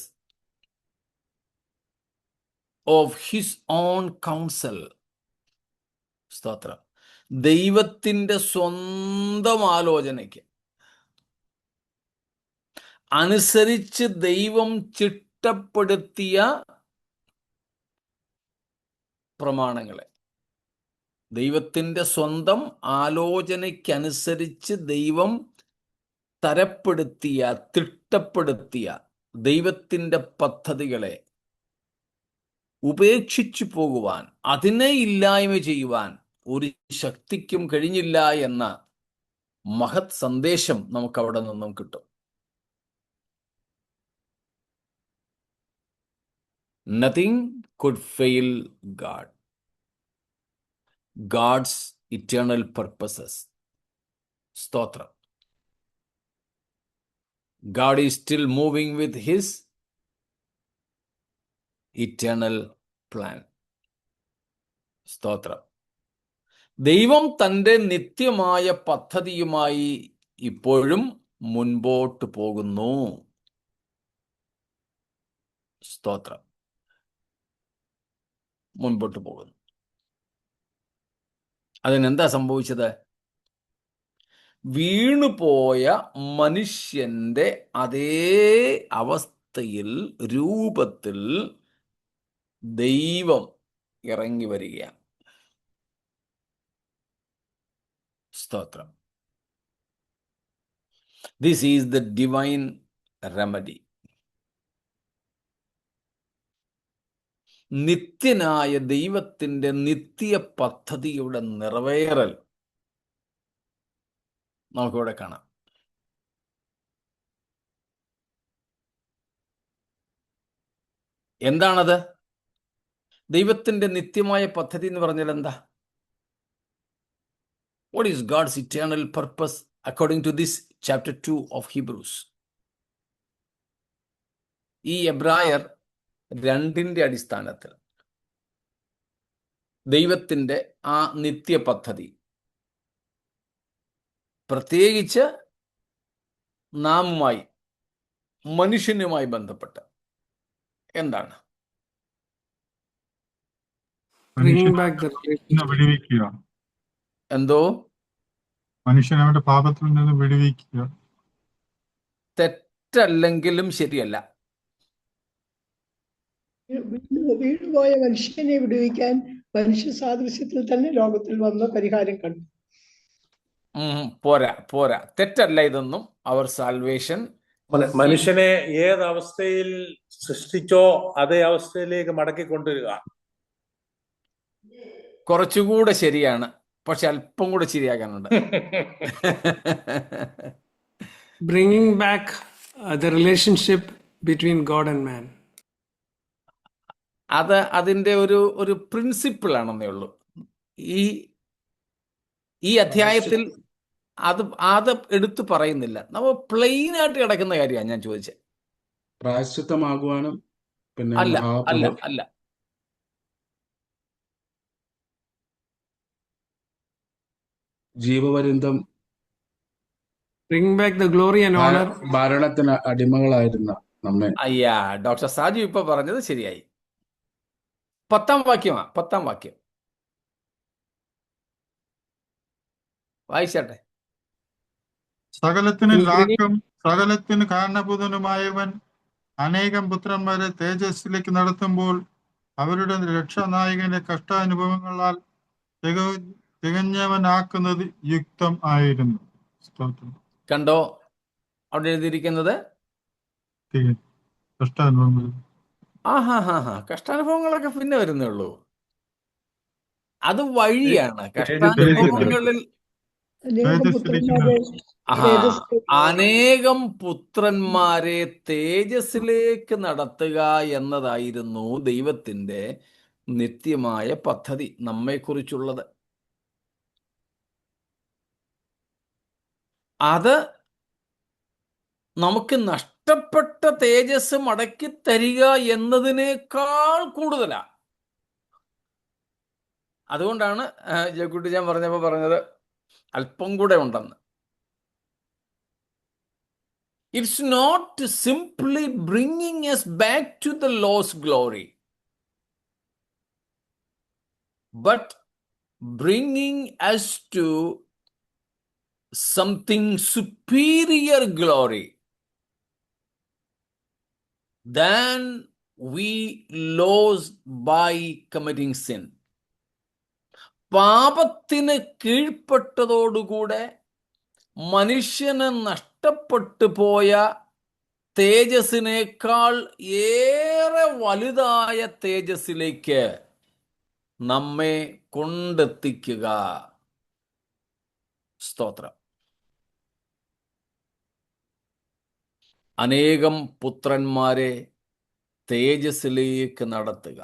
of his own counsel. സ്തോത്രം. ദൈവത്തിന്റെ സ്വന്തം ആലോചനയ്ക്ക് അനുസരിച്ച് ദൈവം ചിട്ടപ്പെടുത്തിയ പ്രമാണങ്ങളെ, ദൈവത്തിന്റെ സ്വന്തം ആലോചനയ്ക്കനുസരിച്ച് ദൈവം തരപ്പെടുത്തിയ, തിട്ടപ്പെടുത്തിയ ദൈവത്തിന്റെ പദ്ധതികളെ ഉപേക്ഷിച്ചു പോകുവാൻ, അതിനെ ഇല്ലായ്മ ചെയ്യുവാൻ ഒരു ശക്തിക്കും കഴിഞ്ഞില്ല എന്ന മഹത് സന്ദേശം നമുക്ക് അവിടെ നിന്നും കിട്ടും. Nothing could fail God. God's eternal purposes. സ്തോത്രം. God is still moving with his eternal plan. സ്തോത്രം. ദൈവം തൻ്റെ നിത്യമായ പദ്ധതിയുമായി ഇപ്പോഴും മുൻപോട്ട് പോകുന്നു. സ്തോത്രം. മുൻപോട്ട് പോകുന്നു. അതിനെന്താ സംഭവിച്ചത്? വീണുപോയ മനുഷ്യന്റെ അതേ അവസ്ഥയിൽ, രൂപത്തിൽ ദൈവം ഇറങ്ങി വരികയാണ്. സ്തോത്രം. This is the divine remedy. നിത്യനായ ദൈവത്തിന്റെ നിത്യ പദ്ധതിയുടെ നിറവേറൽ നമുക്കിവിടെ കാണാം. എന്താണത്? ദൈവത്തിന്റെ നിത്യമായ പദ്ധതി എന്ന് പറഞ്ഞാൽ എന്താ? What is God's eternal purpose according to this chapter 2 of Hebrews? ഈ എബ്രായർ 2 അടിസ്ഥാനത്തിൽ ദൈവത്തിന്റെ ആ നിത്യ പദ്ധതി, പ്രത്യേകിച്ച് നാമുമായി, മനുഷ്യനുമായി ബന്ധപ്പെട്ട് എന്താണ്? Bringing back the relationship. വിടുവിക്കുക. എന്തോ? മനുഷ്യൻ അവന്റെ പാപത്തിൽ നിന്ന് വിടുവിക്കുക. തെറ്റല്ലെങ്കിലും ശരിയല്ല. വീണുപോയ മനുഷ്യനെ വിടുവിക്കാൻ മനുഷ്യ സാദൃശ്യത്തിൽ തന്നെ ലോകത്തിൽ വന്ന പരിഹാരം കണ്ടു. പോരാ. തെറ്റല്ല ഇതൊന്നും. അവർ സാൽവേഷൻ, മനുഷ്യനെ ഏത് അവസ്ഥയിൽ സൃഷ്ടിച്ചോ അതേ അവസ്ഥയിലേക്ക് മടക്കി കൊണ്ടുവരിക. കുറച്ചുകൂടെ ശരിയാണ്, പക്ഷെ അല്പം കൂടെ ശരിയാക്കാനുണ്ട്. Bringing back the relationship between God and man. അതിൻ്റെ ഒരു പ്രിൻസിപ്പിൾ ആണെന്നേ ഉള്ളൂ. ഈ അധ്യായത്തിൽ അത് എടുത്തു പറയുന്നില്ല. നമ്മൾ പ്ലെയിൻ ആയിട്ട് കിടക്കുന്ന കാര്യമാണ് ഞാൻ ചോദിച്ചത്. പ്രായശ്ചിത്തമാകുവാനും പിന്നെ അല്ല. ജീവപര്യന്തം Bring back the glory and honor. ഭരണത്തിന് അടിമകളായിരുന്ന നമ്മെ അയ്യാ, ഡോക്ടർ സാജു ഇപ്പൊ പറഞ്ഞത് ശരിയായി. 10-ാം വാക്യമാ, 10-ാം വാക്യം വായിച്ചാട്ടെ. സകലത്തിന് In bringing ലാക്കും സകലത്തിന് കാരണഭൂതനുമായവൻ അനേകം പുത്രന്മാരെ തേജസ്സിലേക്ക് നടത്തുമ്പോൾ അവരുടെ രക്ഷാനായകന്റെ കഷ്ടാനുഭവങ്ങളാൽ തികഞ്ഞവനാക്കുന്നത് യുക്തം ആയിരുന്നു. സ്തോത്രം. കണ്ടോ അവിടെ എഴുതിയിരിക്കുന്നത്? കഷ്ടാനുഭവങ്ങൾ. കഷ്ടാനുഭവങ്ങളൊക്കെ പിന്നെ വരുന്നേ ഉള്ളൂ. അത് വഴിയാണ്. കഷ്ടാനുഭവങ്ങളിൽ അനേകം പുത്രന്മാരെ അനേകം പുത്രന്മാരെ തേജസ്സിലേക്ക് നടത്തുക എന്നതായിരുന്നു ദൈവത്തിന്റെ നിത്യമായ പദ്ധതി നമ്മെക്കുറിച്ചുള്ളത്. അത് നമുക്ക് നഷ്ടപ്പെട്ട തേജസ് മടക്കി തരിക എന്നതിനേക്കാൾ കൂടുതലാ. അതുകൊണ്ടാണ് ജയക്കുട്ടി ഞാൻ പറഞ്ഞപ്പോൾ പറഞ്ഞത് അല്പം കൂടെ ഉണ്ടെന്ന്. It's not simply bringing us back to the lost glory, but bringing us to something superior glory than we lost by committing sin. പാപത്തിന് കീഴ്പ്പെട്ടതോടുകൂടെ മനുഷ്യന് നഷ്ടപ്പെട്ടു പോയ തേജസ്സിനേക്കാൾ ഏറെ വലുതായ തേജസ്സിലേക്ക് നമ്മെ കൊണ്ടെത്തിക്കുക. സ്തോത്രം. അനേകം പുത്രന്മാരെ തേജസ്സിലേക്ക് നടത്തുക.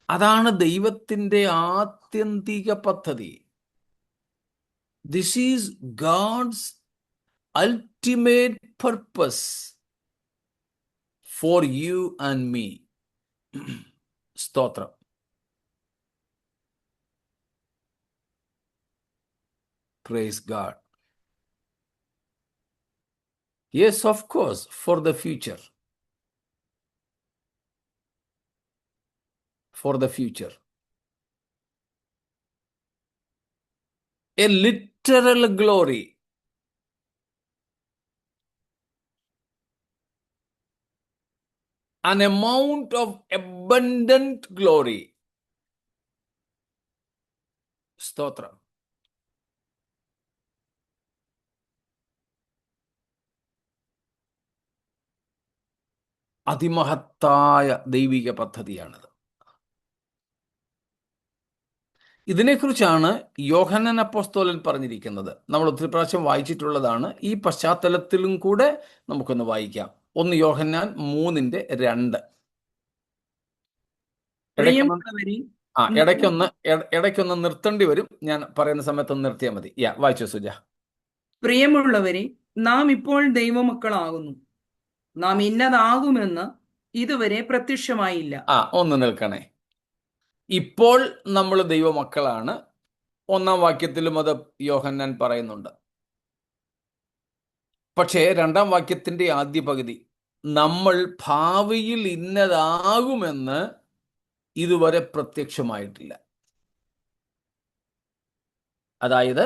അതാണ് ദൈവത്തിൻ്റെ ആത്യന്തിക പദ്ധതി. This is God's ultimate purpose for you and me. സ്തോത്രം. Praise God. Yes, of course, for the future. For the future. A literal glory. An amount of abundant glory. Stotra. അതിമഹത്തായ ദൈവിക പദ്ധതിയാണത്. ഇതിനെക്കുറിച്ചാണ് യോഹന്നാൻ അപ്പോസ്തലൻ പറഞ്ഞിരിക്കുന്നത്. നമ്മൾ ഒത്തിരി പ്രാവശ്യം വായിച്ചിട്ടുള്ളതാണ്. ഈ പശ്ചാത്തലത്തിലും കൂടെ നമുക്കൊന്ന് വായിക്കാം. 1 യോഹന്നാൻ 3:2. ഇടയ്ക്കൊന്ന് നിർത്തേണ്ടി വരും. ഞാൻ പറയുന്ന സമയത്തൊന്ന് നിർത്തിയാൽ മതി. വായിച്ചു സുജ. പ്രിയമുള്ളവരെ, നാം ഇപ്പോൾ ദൈവമക്കളാകുന്നു. നാം ഇന്നതാകുമെന്ന് ഇതുവരെ പ്രത്യക്ഷമായില്ല. ഒന്ന് നിൽക്കണേ. ഇപ്പോൾ നമ്മൾ ദൈവമക്കളാണ്. 1-ാം വാക്യത്തിലും അത് യോഹന്നാൻ പറയുന്നുണ്ട്. പക്ഷേ 2-ാം വാക്യത്തിന്റെ ആദ്യ പകുതി നമ്മൾ ഭാവിയിൽ ഇന്നതാകുമെന്ന് ഇതുവരെ പ്രത്യക്ഷമായിട്ടില്ല. അതായത്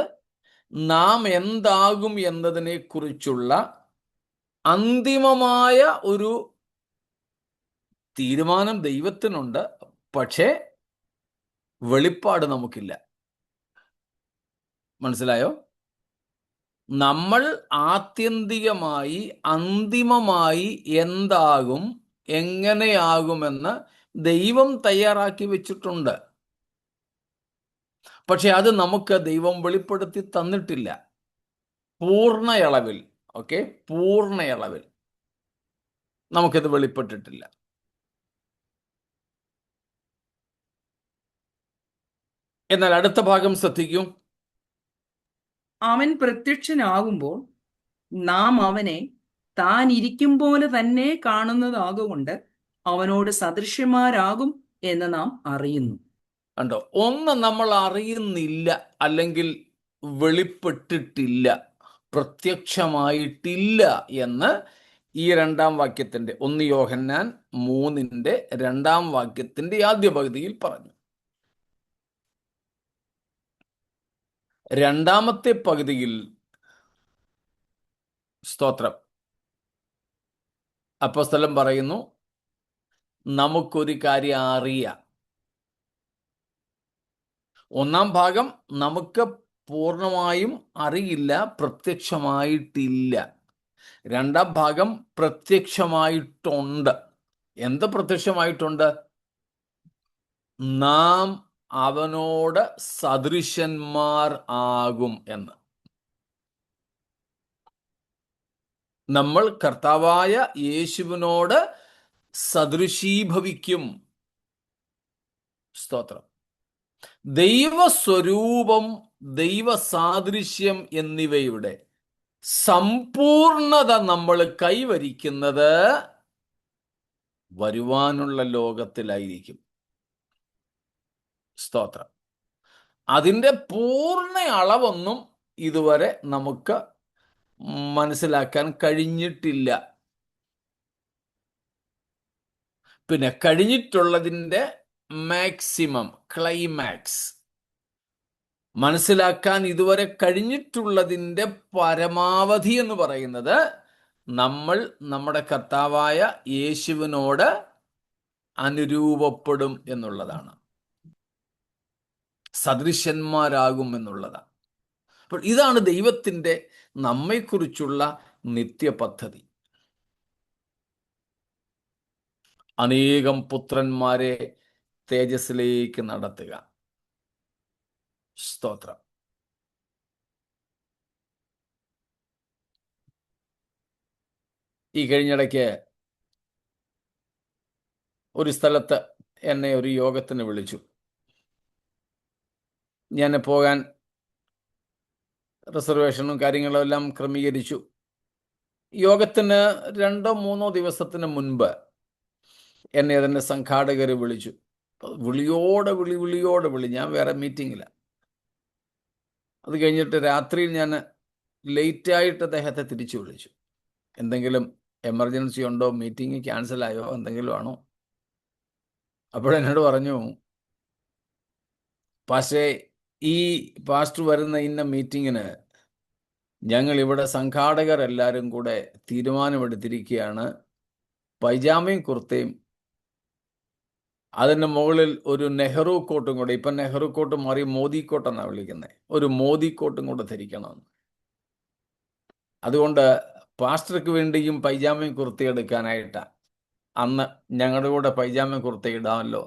നാം എന്താകും എന്നതിനെ കുറിച്ചുള്ള അന്തിമമായ ഒരു തീരുമാനം ദൈവത്തിനുണ്ട്. പക്ഷേ വെളിപ്പാട് നമുക്കില്ല. മനസ്സിലായോ? നമ്മൾ ആത്യന്തികമായി അന്തിമമായി എന്താകും, എങ്ങനെയാകുമെന്ന് ദൈവം തയ്യാറാക്കി വെച്ചിട്ടുണ്ട്. പക്ഷെ അത് നമുക്ക് ദൈവം വെളിപ്പെടുത്തി തന്നിട്ടില്ല പൂർണ്ണയളവിൽ. ഓക്കെ, പൂർണ്ണയളവിൽ നമുക്കത് വെളിപ്പെട്ടിട്ടില്ല. എന്നാൽ അടുത്ത ഭാഗം ശ്രദ്ധിക്കൂ. അവൻ പ്രത്യക്ഷനാകുമ്പോൾ നാം അവനെ താൻ ഇരിക്കും പോലെ തന്നെ കാണുന്നതാകൊണ്ട് അവനോട് സദൃശ്യന്മാരാകും എന്ന് നാം അറിയുന്നു. കണ്ടോ, ഒന്ന് നമ്മൾ അറിയുന്നില്ല, അല്ലെങ്കിൽ വെളിപ്പെട്ടിട്ടില്ല, പ്രത്യക്ഷമായിട്ടില്ല എന്ന് ഈ 2-ാം വാക്യത്തിന്റെ 1 യോഹന്നാൻ 3-ന്റെ 2-ാം വാക്യത്തിന്റെ ആദ്യ പകുതിയിൽ പറഞ്ഞു. 2-ാമത്തെ പകുതിയിൽ സ്തോത്രം അപ്പോസ്തലൻ പറയുന്നു, നമുക്കൊരു കാര്യം അറിയാം. 1-ാം ഭാഗം നമുക്ക് പൂർണ്ണമായും അറിയില്ല, പ്രത്യക്ഷമായിട്ടില്ല. 2-ാം ഭാഗം പ്രത്യക്ഷമായിട്ടുണ്ട്. എന്ത് പ്രത്യക്ഷമായിട്ടുണ്ട്? നാം അവനോട് സദൃശന്മാർ ആകും എന്ന്. നമ്മൾ കർത്താവായ യേശുവിനോട് സദൃശീഭവിക്കും. സ്തോത്രം. ദൈവസ്വരൂപം, ദൈവസാദൃശ്യം എന്നിവയുടെ സമ്പൂർണത നമ്മൾ കൈവരിക്കുന്നത് വരുവാനുള്ള ലോകത്തിലായിരിക്കും. സ്തോത്രം. അതിൻ്റെ പൂർണ്ണ അളവൊന്നും ഇതുവരെ നമുക്ക് മനസ്സിലാക്കാൻ കഴിഞ്ഞിട്ടില്ല. പിന്നെ കഴിഞ്ഞിട്ടുള്ളതിൻ്റെ മാക്സിമം, ക്ലൈമാക്സ് മനസ്സിലാക്കാൻ ഇതുവരെ കഴിഞ്ഞിട്ടുള്ളതിൻ്റെ പരമാവധി എന്ന് പറയുന്നത് നമ്മൾ നമ്മുടെ കർത്താവായ യേശുവിനോട് അനുരൂപപ്പെടും എന്നുള്ളതാണ്, സദൃശന്മാരാകും എന്നുള്ളതാണ്. അപ്പോൾ ഇതാണ് ദൈവത്തിൻ്റെ നമ്മെക്കുറിച്ചുള്ള നിത്യപദ്ധതി. അനേകം പുത്രന്മാരെ തേജസ്സിലേക്ക് നടത്തുക. സ്തോത്രം. ഈ കഴിഞ്ഞിടയ്ക്ക് ഒരു സ്ഥലത്ത് എന്നെ ഒരു യോഗത്തിന് വിളിച്ചു. ഞാൻ പോകാൻ റിസർവേഷനും കാര്യങ്ങളും എല്ലാം ക്രമീകരിച്ചു. യോഗത്തിന് 2-3 ദിവസത്തിന് മുൻപ് എന്നെ അതിൻ്റെ സംഘാടകർ വിളിച്ചു. വിളിയോടെ വിളി. ഞാൻ വേറെ മീറ്റിങ്ങില്ല. അത് കഴിഞ്ഞിട്ട് രാത്രിയിൽ ഞാൻ ലേറ്റായിട്ട് അദ്ദേഹത്തെ തിരിച്ചു വിളിച്ചു. എന്തെങ്കിലും എമർജൻസി ഉണ്ടോ, മീറ്റിംഗ് ക്യാൻസലായോ, എന്തെങ്കിലും ആണോ? അപ്പോഴെന്നോട് പറഞ്ഞു, പക്ഷേ ഈ പാസ്റ്റർ വരുന്ന ഇന്ന മീറ്റിങ്ങിന് ഞങ്ങൾ ഇവിടെ സംഘാടകർ എല്ലാവരും കൂടെ തീരുമാനമെടുത്തിരിക്കുകയാണ്, പൈജാമയും കുർത്തയും അതിൻ്റെ മുകളിൽ ഒരു നെഹ്റു കോട്ടും കൂടെ, ഇപ്പം നെഹ്റു കോട്ട് മാറി മോദി കോട്ടെന്നാണ് വിളിക്കുന്നത്, ഒരു മോദി കോട്ടും കൂടെ ധരിക്കണമെന്ന്. അതുകൊണ്ട് പാസ്റ്റർക്ക് വേണ്ടിയും പൈജാമയും കുർത്തി എടുക്കാനായിട്ടാണ്. അന്ന് ഞങ്ങളുടെ കൂടെ പൈജാമയും കുർത്തി ഇടാമല്ലോ.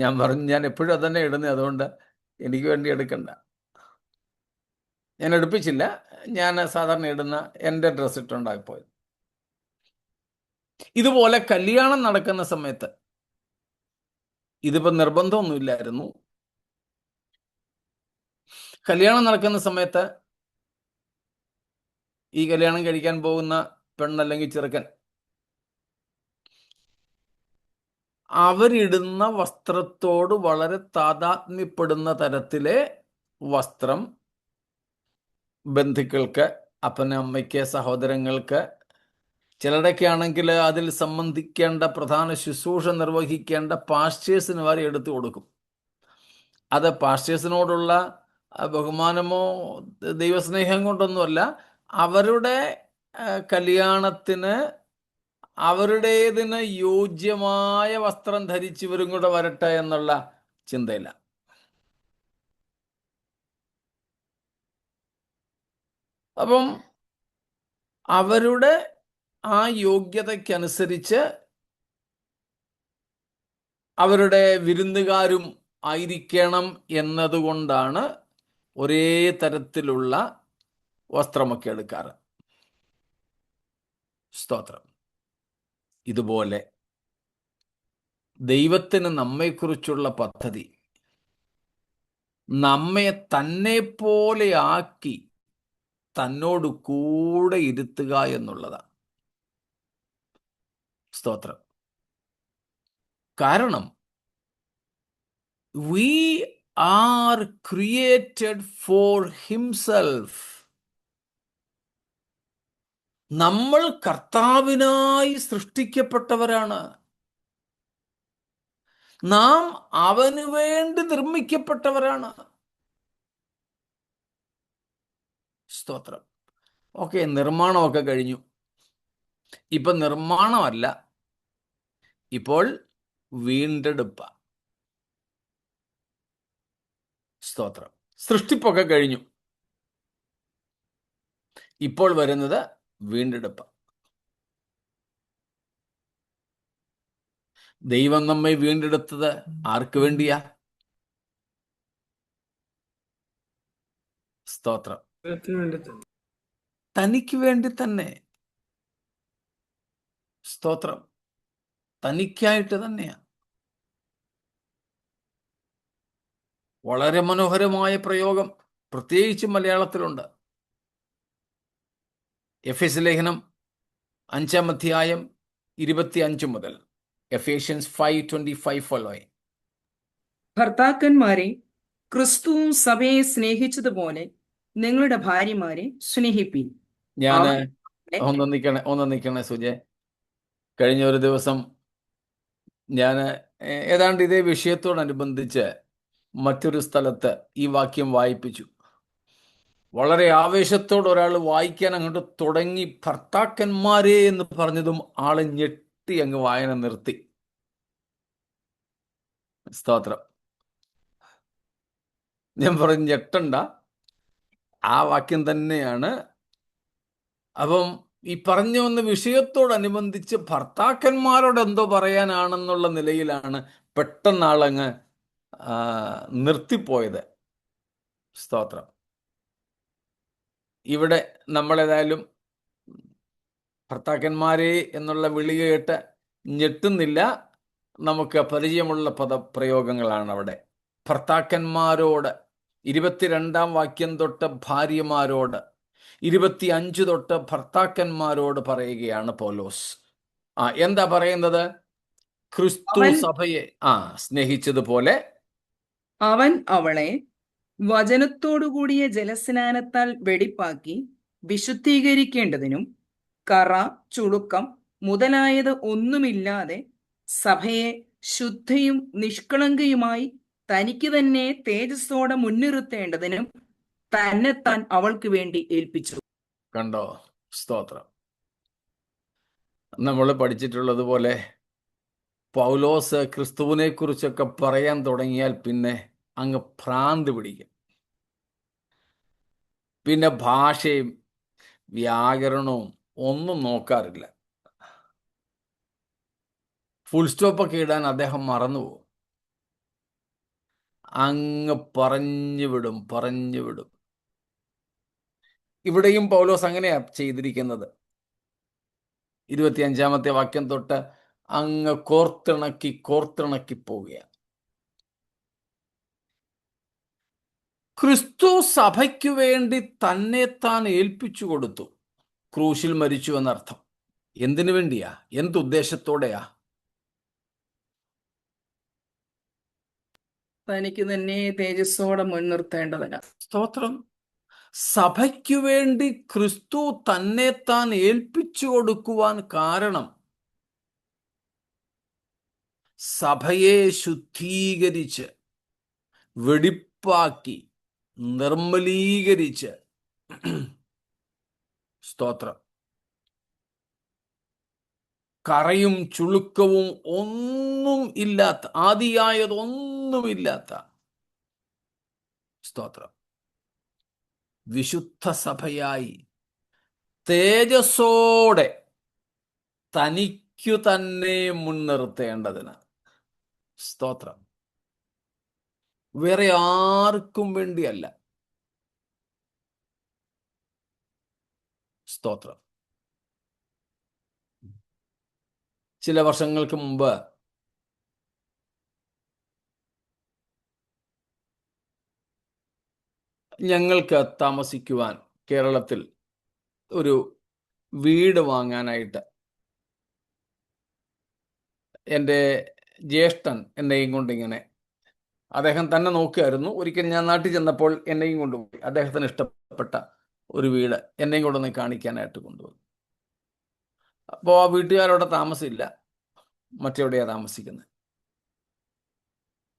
ഞാൻ പറഞ്ഞു, ഞാൻ എപ്പോഴും അതന്നെ ഇടുന്നത്, അതുകൊണ്ട് എനിക്ക് വേണ്ടി എടുക്കണ്ട. ഞാൻ എടുപ്പിച്ചില്ല. ഞാൻ സാധാരണ ഇടുന്ന എൻ്റെ ഡ്രസ്സ് ഇട്ടുണ്ടായിപ്പോയത്. ഇതുപോലെ കല്യാണം നടക്കുന്ന സമയത്ത്, ഇതിപ്പോൾ നിർബന്ധമൊന്നുമില്ലായിരുന്നു, കല്യാണം നടക്കുന്ന സമയത്ത് ഈ കല്യാണം കഴിക്കാൻ പോകുന്ന പെണ്ണല്ലെങ്കിൽ ചെറുക്കൻ അവരിടുന്ന വസ്ത്രത്തോട് വളരെ താതാത്മ്യപ്പെടുന്ന തരത്തിലെ വസ്ത്രം ബന്ധുക്കൾക്ക്, അപ്പന്, അമ്മയ്ക്ക്, സഹോദരങ്ങൾക്ക്, ചിലരൊക്കെ ആണെങ്കിൽ അതിൽ സംബന്ധിക്കേണ്ട പ്രധാന ശുശ്രൂഷ നിർവഹിക്കേണ്ട പാസ്റ്റേഴ്സിന് വരെ എടുത്തു കൊടുക്കും. അത് പാസ്റ്റേഴ്സിനോടുള്ള ബഹുമാനമോ ദൈവസ്നേഹം കൊണ്ടൊന്നുമല്ല, അവരുടെ കല്യാണത്തിന് അവരുടേതിന് യോജ്യമായ വസ്ത്രം ധരിച്ചവരും കൂടെ വരട്ടെ എന്നുള്ള ചിന്തയില്ല. അപ്പം അവരുടെ ആ യോഗ്യതയ്ക്കനുസരിച്ച് അവരുടെ വിരുന്നുകാരും ആയിരിക്കണം എന്നതുകൊണ്ടാണ് ഒരേ തരത്തിലുള്ള വസ്ത്രമൊക്കെ എടുക്കാറ്. സ്തോത്രം. ഇതുപോലെ ദൈവത്തിന് നമ്മെക്കുറിച്ചുള്ള പദ്ധതി നമ്മെ തന്നെ പോലെ ആക്കി തന്നോട് കൂടെ ഇരുത്തുക എന്നുള്ളതാണ്. സ്തോത്രം. കാരണം we are created for himself. നമ്മൾ കർത്താവിനായി സൃഷ്ടിക്കപ്പെട്ടവരാണ്. നാം അവന് വേണ്ടി നിർമ്മിക്കപ്പെട്ടവരാണ്. സ്തോത്രം. ഓക്കെ, നിർമ്മാണമൊക്കെ കഴിഞ്ഞു. ഇപ്പൊ നിർമ്മാണമല്ല, ഇപ്പോൾ വീണ്ടെടുപ്പ. സ്തോത്രം. സൃഷ്ടിപ്പൊക്കെ കഴിഞ്ഞു. ഇപ്പോൾ വരുന്നത് വീണ്ടെടുപ്പ്. ദൈവം നമ്മെ വീണ്ടെടുത്തത് ആർക്ക് വേണ്ടിയാ? സ്തോത്രം. തനിക്ക് വേണ്ടി തന്നെ. സ്തോത്രം. തനിക്കായിട്ട് തന്നെയാ. വളരെ മനോഹരമായ പ്രയോഗം പ്രത്യേകിച്ച് മലയാളത്തിലുണ്ട്. എഫേസ്യ ലേഖനം 5-ാം അധ്യായം 25 മുതൽ. Ephesians 5:25 following. ഭർത്താക്കന്മാരെ, ക്രിസ്തു സഭയെ സ്നേഹിച്ചതുപോലെ നിങ്ങളുടെ ഭാര്യമാരെ സ്നേഹിപ്പീൻ. ഞാൻ അവൻ ഒന്ന് നിൽക്കണേ സുജെ. കഴിഞ്ഞ ഒരു ദിവസം ഞാൻ ഏതാണ്ട് ഇതേ വിഷയത്തോടനുബന്ധിച്ച് മറ്റൊരു സ്ഥലത്ത് ഈ വാക്യം വായിപ്പിച്ചു. വളരെ ആവേശത്തോടെ ഒരാൾ വായിക്കാൻ അങ്ങോട്ട് തുടങ്ങി. ഭർത്താക്കന്മാരെ എന്ന് പറഞ്ഞതും ആള് ഞെട്ടി അങ്ങ് വായന നിർത്തി. സ്തോത്രം. ഞാൻ പറഞ്ഞു, ഞെട്ടണ്ട, ആ വാക്യം തന്നെയാണ്. അപ്പം ഈ പറഞ്ഞു വന്ന വിഷയത്തോടനുബന്ധിച്ച് ഭർത്താക്കന്മാരോട് എന്തോ പറയാനാണെന്നുള്ള നിലയിലാണ് പെട്ടെന്ന് ആളങ്ങ് നിർത്തിപ്പോയത്. സ്തോത്രം. ഇവിടെ നമ്മളേതായാലും ഭർത്താക്കന്മാരെ എന്നുള്ള വിളി കേട്ട് ഞെട്ടുന്നില്ല. നമുക്ക് പരിചയമുള്ള പദപ്രയോഗങ്ങളാണ് അവിടെ. ഭർത്താക്കന്മാരോട് 22-ാം വാക്യം തൊട്ട് ഭാര്യമാരോട്, 25 തൊട്ട് ഭർത്താക്കന്മാരോട് പറയുകയാണ് പൗലോസ്. എന്താ പറയുന്നത്? ക്രിസ്തു സഭയെ സ്നേഹിച്ചതുപോലെ അവൻ അവളെ വചനത്തോടുകൂടിയ ജലസ്നാനത്താൽ വെടിപ്പാക്കി വിശുദ്ധീകരിക്കേണ്ടതിനും കറ, ചുളുക്കം മുതലായത് ഒന്നുമില്ലാതെ സഭയെ ശുദ്ധയും നിഷ്കളങ്കയുമായി തനിക്ക് തന്നെ തേജസ്സോടെ മുൻനിർത്തേണ്ടതിനും തന്നെത്താൻ അവൾക്ക് വേണ്ടി ഏൽപ്പിച്ചു. കണ്ടോ? സ്തോത്രം. നമ്മൾ പഠിച്ചിട്ടുള്ളത് പോലെ പൗലോസ് ക്രിസ്തുവിനെ കുറിച്ചൊക്കെ പറയാൻ തുടങ്ങിയാൽ പിന്നെ അങ്ങ് ഭ്രാന്ത് പിടിക്കും. പിന്നെ ഭാഷയും വ്യാകരണവും ഒന്നും നോക്കാറില്ല. ഫുൾ സ്റ്റോപ്പൊക്കെ ഇടാൻ അദ്ദേഹം മറന്നുപോകും. അങ്ങ് പറഞ്ഞു വിടും. ഇവിടെയും പൗലോസ് അങ്ങനെയാ ചെയ്തിരിക്കുന്നത്. 25-ാമത്തെ വാക്യം തൊട്ട് അങ്ങ് കോർത്തിണക്കി പോവുകയാണ്. ക്രിസ്തു സഭയ്ക്കു വേണ്ടി തന്നെ താൻ ഏൽപ്പിച്ചു കൊടുത്തു. ക്രൂശിൽ മരിച്ചു എന്നർത്ഥം. എന്തിനു വേണ്ടിയാ? എന്തുദ്ദേശത്തോടെയാ? തനിക്ക് തന്നെ തേജസ്സോടെ മുൻനിർത്തേണ്ടതിന്. സ്തോത്രം. സഭയ്ക്കു വേണ്ടി ക്രിസ്തു തന്നെ താൻ ഏൽപ്പിച്ചു കൊടുക്കുവാൻ കാരണം സഭയെ ശുദ്ധീകരിച്ച് വെടിപ്പാക്കി നിർമ്മലീകരിച്ച്, സ്തോത്രം, കറയും ചുളുക്കവും ഒന്നും ഇല്ലാത്ത, ആദിയായതൊന്നുമില്ലാത്ത, സ്തോത്രം, വിശുദ്ധ സഭയായി തേജസ്സോടെ തനിക്കു തന്നെ മുൻനിർത്തേണ്ടതിന്. സ്തോത്രം. വേറെ ആർക്കും വേണ്ടിയല്ല. സ്തോത്രം. ചില വർഷങ്ങൾക്ക് മുമ്പ് ഞങ്ങൾക്ക് താമസിക്കുവാൻ കേരളത്തിൽ ഒരു വീട് വാങ്ങാനായിട്ട് എൻ്റെ ജ്യേഷ്ഠൻ എന്നെയും കൊണ്ടിങ്ങനെ, അദ്ദേഹം തന്നെ നോക്കുകയായിരുന്നു. ഒരിക്കൽ ഞാൻ നാട്ടിൽ ചെന്നപ്പോൾ എന്നെയും കൊണ്ടുപോയി. അദ്ദേഹത്തിന് ഇഷ്ടപ്പെട്ട ഒരു വീട് എന്നെയും കൊണ്ടൊന്ന് കാണിക്കാനായിട്ട് കൊണ്ടുപോയി. അപ്പോൾ ആ വീട്ടുകാരോടെ താമസമില്ല, മറ്റെവിടെയാണ് താമസിക്കുന്നത്.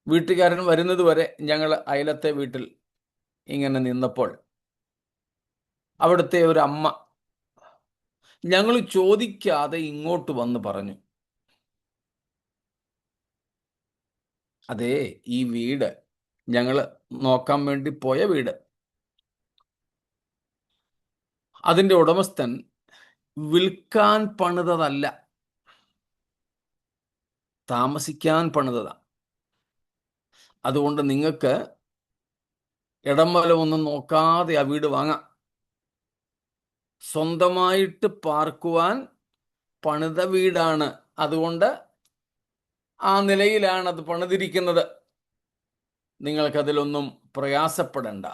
വീട്ടുകാരൻ വരുന്നത് വരെ ഞങ്ങൾ അയലത്തെ വീട്ടിൽ ഇങ്ങനെ നിന്നപ്പോൾ അവിടുത്തെ ഒരു അമ്മ ഞങ്ങൾ ചോദിക്കാതെ ഇങ്ങോട്ട് വന്ന് പറഞ്ഞു, അതേ, ഈ വീട് ഞങ്ങൾ നോക്കാൻ വേണ്ടി പോയ വീട്, അതിൻ്റെ ഉടമസ്ഥൻ വിൽക്കാൻ പണിതതല്ല, താമസിക്കാൻ പണിതതാ. അതുകൊണ്ട് നിങ്ങൾക്ക് ഇടം വലമൊന്നും നോക്കാതെ ആ വീട് വാങ്ങാം. സ്വന്തമായിട്ട് പാർക്കുവാൻ പണിത വീടാണ്. അതുകൊണ്ട് ആ നിലയിലാണ് അത് പണിതിരിക്കുന്നത്. നിങ്ങൾക്കതിലൊന്നും പ്രയാസപ്പെടണ്ട.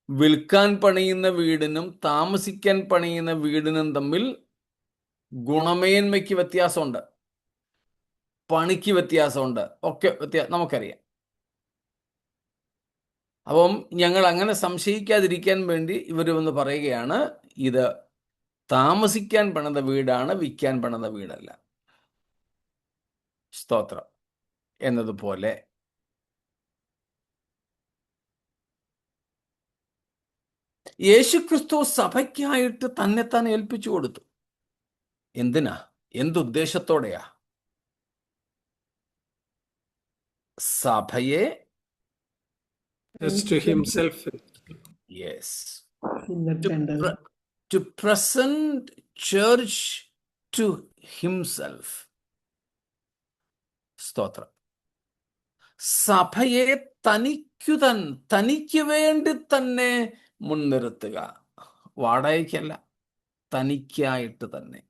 വിൽക്കാൻ പണിയുന്ന വീടിനും താമസിക്കാൻ പണിയുന്ന വീടിനും തമ്മിൽ ഗുണമേന്മയ്ക്ക് വ്യത്യാസമുണ്ട്, പണിക്ക് വ്യത്യാസമുണ്ട്, ഒക്കെ നമുക്കറിയാം. അപ്പം ഞങ്ങൾ അങ്ങനെ സംശയിക്കാതിരിക്കാൻ വേണ്ടി ഇവർ വന്ന് പറയുകയാണ്, ഇത് താമസിക്കാൻ പണിത വീടാണ്, വിൽക്കാൻ പണിത വീടല്ല. സ്തോത്രം. എന്നതുപോലെ യേശുക്രിസ്തു സഭയ്ക്കായിട്ട് തന്നെത്താൻ ഏൽപ്പിച്ചു കൊടുത്തു. എന്തിനാ? എന്തുദ്ദേശത്തോടെയാ? സഭയെ Just to himself. നിർത്തേണ്ടത്. to present church to himself. സ്തോത്രം. സഭയെ തനിക്ക് വേണ്ടി തന്നെ മുൻനിർത്തുക. വാടകയ്ക്കല്ല, തനിക്കായിട്ട് തന്നെ.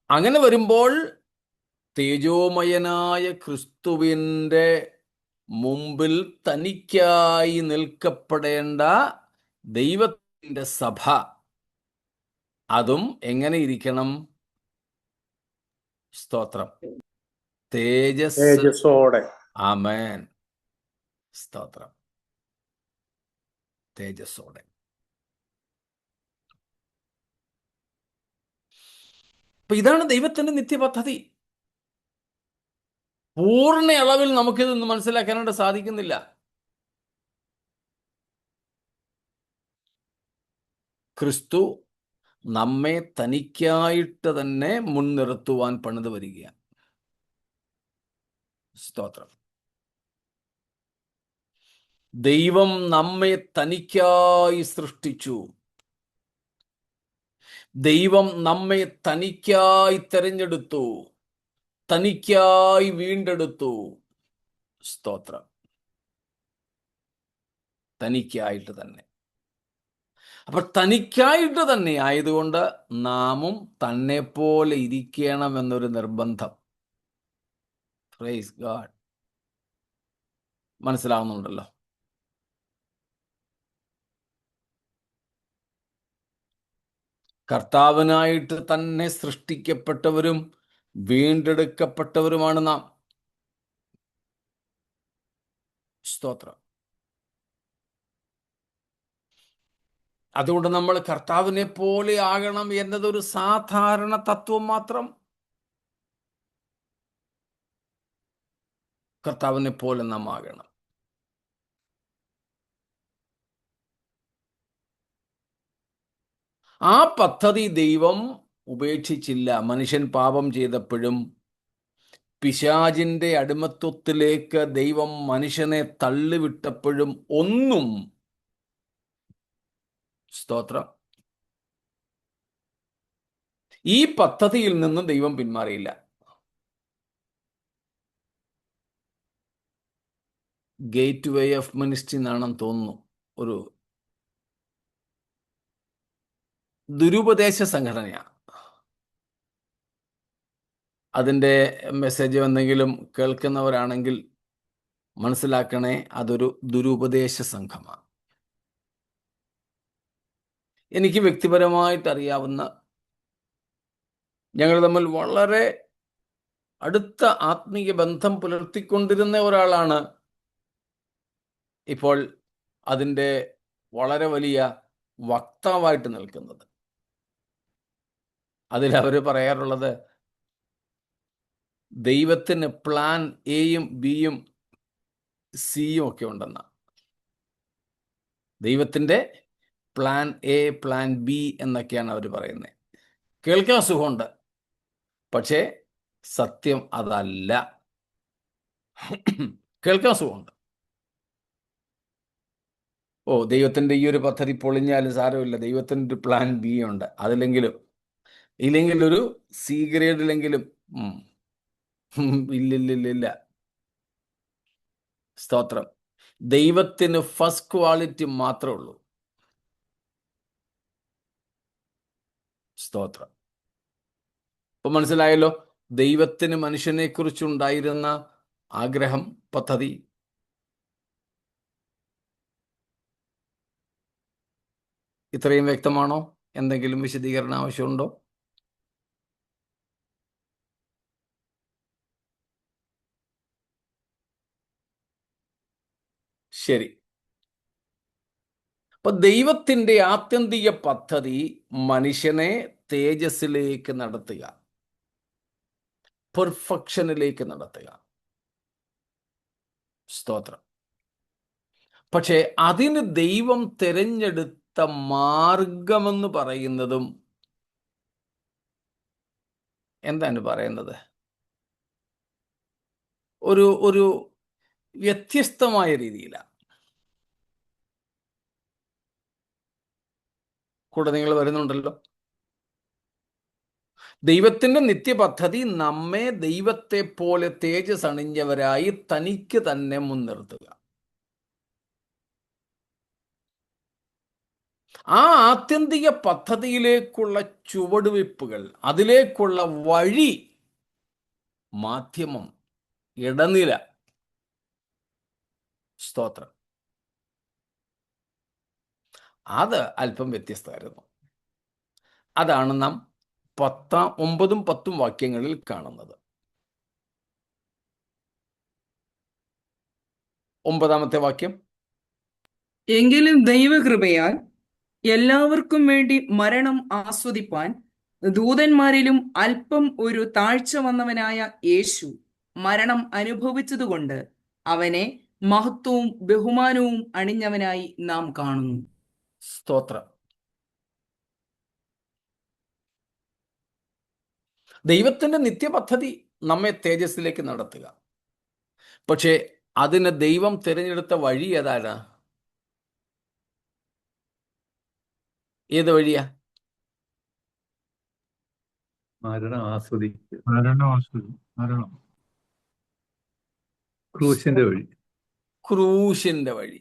അങ്ങനെ വരുമ്പോൾ തേജോമയനായ ക്രിസ്തുവിൻ്റെ മുമ്പിൽ തനിക്കായി നിൽക്കപ്പെടേണ്ട ദൈവത്തിൻ്റെ സഭ, അതും എങ്ങനെ ഇരിക്കണം? സ്തോത്രം. തേജസ്സോടെ. ആമേൻ. സ്തോത്രം. തേജസ്സോടെ. അപ്പൊ ഇതാണ് ദൈവത്തിന്റെ നിത്യപദ്ധതി. പൂർണ്ണ അളവിൽ നമുക്കിതൊന്നും മനസ്സിലാക്കാനായിട്ട് സാധിക്കുന്നില്ല. ക്രിസ്തു നമ്മെ തനിക്കായിട്ട് തന്നെ മുൻനിർത്തുവാൻ പണിത് വരികയാണ്. സ്തോത്രം. ദൈവം നമ്മെ തനിക്കായി സൃഷ്ടിച്ചു. ദൈവം നമ്മെ തനിക്കായി തെരഞ്ഞെടുത്തു, തനിക്കായി വീണ്ടെടുത്തു. സ്തോത്രം. തനിക്കായിട്ട് തന്നെ. അപ്പൊ തനിക്കായിട്ട് തന്നെ ആയതുകൊണ്ട് നാമും തന്നെ പോലെ ഇരിക്കണമെന്നൊരു നിർബന്ധം. Praise God. മനസ്സിലാവുന്നുണ്ടല്ലോ? കർത്താവിനായിട്ട് തന്നെ സൃഷ്ടിക്കപ്പെട്ടവരും വീണ്ടെടുക്കപ്പെട്ടവരുമാണ് നാം. സ്തോത്രം. അതുകൊണ്ട് നമ്മൾ കർത്താവിനെ പോലെ ആകണം എന്നതൊരു സാധാരണ തത്വം മാത്രം. കർത്താവിനെ പോലെ നാം ആകണം. ആ പദ്ധതി ദൈവം ഉപേക്ഷിച്ചില്ല. മനുഷ്യൻ പാപം ചെയ്തപ്പോഴും പിശാചിന്റെ അടിമത്വത്തിലേക്ക് ദൈവം മനുഷ്യനെ തള്ളിവിട്ടപ്പോഴും ഒന്നും, സ്തോത്രം, ഈ പദ്ധതിയിൽ നിന്നും ദൈവം പിന്മാറിയില്ല. ഗേറ്റ് വേ ഓഫ് മിനിസ്ട്രി എന്നാണെന്ന് തോന്നുന്നു, ഒരു ദുരുപദേശ സംഘടനയാണ്. അതിൻ്റെ മെസ്സേജ് എന്തെങ്കിലും കേൾക്കുന്നവരാണെങ്കിൽ മനസ്സിലാക്കണേ, അതൊരു ദുരുപദേശ സംഘമാണ്. എനിക്ക് വ്യക്തിപരമായിട്ട് അറിയാവുന്ന ഞങ്ങൾ തമ്മിൽ വളരെ അടുത്ത ആത്മീയ ബന്ധം പുലർത്തിക്കൊണ്ടിരുന്ന ഒരാളാണ് ഇപ്പോൾ അതിൻ്റെ വളരെ വലിയ വക്താവായിട്ട് നിൽക്കുന്നത്. അതിൽ അവർ പറയാറുള്ളത് ദൈവത്തിന് പ്ലാൻ എയും ബിയും സിയും ഒക്കെ ഉണ്ടെന്ന. ദൈവത്തിൻ്റെ പ്ലാൻ എ, പ്ലാൻ ബി എന്നൊക്കെയാണ് അവർ പറയുന്നത്. കേൾക്കാൻ സുഖമുണ്ട്, പക്ഷേ സത്യം അതല്ല. കേൾക്കാൻ സുഖമുണ്ട്. ദൈവത്തിൻ്റെ ഈ ഒരു പദ്ധതി പൊളിഞ്ഞാലും സാരമില്ല, ദൈവത്തിൻ്റെ ഒരു പ്ലാൻ ബി ഉണ്ട്, ഇല്ലെങ്കിൽ ഒരു സി ഗ്രേഡിലെങ്കിലും ഇല്ലില്ലില്ല. സ്തോത്രം. ദൈവത്തിന് ഫസ്റ്റ് ക്വാളിറ്റി മാത്രമേ ഉള്ളൂ. സ്തോത്രം. ഇപ്പൊ മനസ്സിലായല്ലോ ദൈവത്തിന് മനുഷ്യനെ കുറിച്ചുണ്ടായിരുന്ന ആഗ്രഹം, പദ്ധതി. ഇത്രയും വ്യക്തമാണോ? എന്തെങ്കിലും വിശദീകരണം ആവശ്യമുണ്ടോ? ശരി. അപ്പൊ ദൈവത്തിൻ്റെ ആത്യന്തിക പദ്ധതി മനുഷ്യനെ തേജസ്സിലേക്ക് നടത്തുക, പെർഫെക്ഷനിലേക്ക് നടത്തുക. സ്തോത്രം. പക്ഷേ അതിന് ദൈവം തിരഞ്ഞെടുത്ത മാർഗമെന്ന് പറയുന്നതും എന്താണ് പറയുന്നത്? ഒരു വ്യത്യസ്തമായ രീതിയിലാണ്. കൂടെ നിങ്ങൾ വരുന്നുണ്ടല്ലോ. ദൈവത്തിൻ്റെ നിത്യപദ്ധതി നമ്മെ ദൈവത്തെ പോലെ തേജസ് അണിഞ്ഞവരായി തനിക്ക് തന്നെ മുൻനിർത്തുക. ആ ആത്യന്തിക പദ്ധതിയിലേക്കുള്ള ചുവടുവയ്പ്പുകൾ, അതിലേക്കുള്ള വഴി, മാധ്യമം, ഇടനില. സ്തോത്രം. അത് അല്പം വ്യത്യസ്തമായിരുന്നു. അതാണ് നാം 9ഉം 10ഉം വാക്യങ്ങളിൽ കാണുന്നത്. 9ാമത്തെ വാക്യം, എങ്കിലും ദൈവകൃപയാൽ എല്ലാവർക്കും വേണ്ടി മരണം ആസ്വദിപ്പാൻ ദൂതന്മാരിലും അല്പം ഒരു താഴ്ച വന്നവനായ യേശു മരണം അനുഭവിച്ചതുകൊണ്ട് അവനെ മഹത്വവും ബഹുമാനവും അണിഞ്ഞവനായി നാം കാണുന്നു. സ്തോത്രം. ദൈവത്തിൻ്റെ നിത്യപദ്ധതി നമ്മെ തേജസ്സിലേക്ക് നടത്തുക. പക്ഷേ അതിന് ദൈവം തിരഞ്ഞെടുത്ത വഴി ഏതാണ്? ഏത് വഴിയാ? മരണം ആസ്വദിക്കുക. മരണം ക്രൂശിന്റെ വഴി. ക്രൂശിന്റെ വഴി.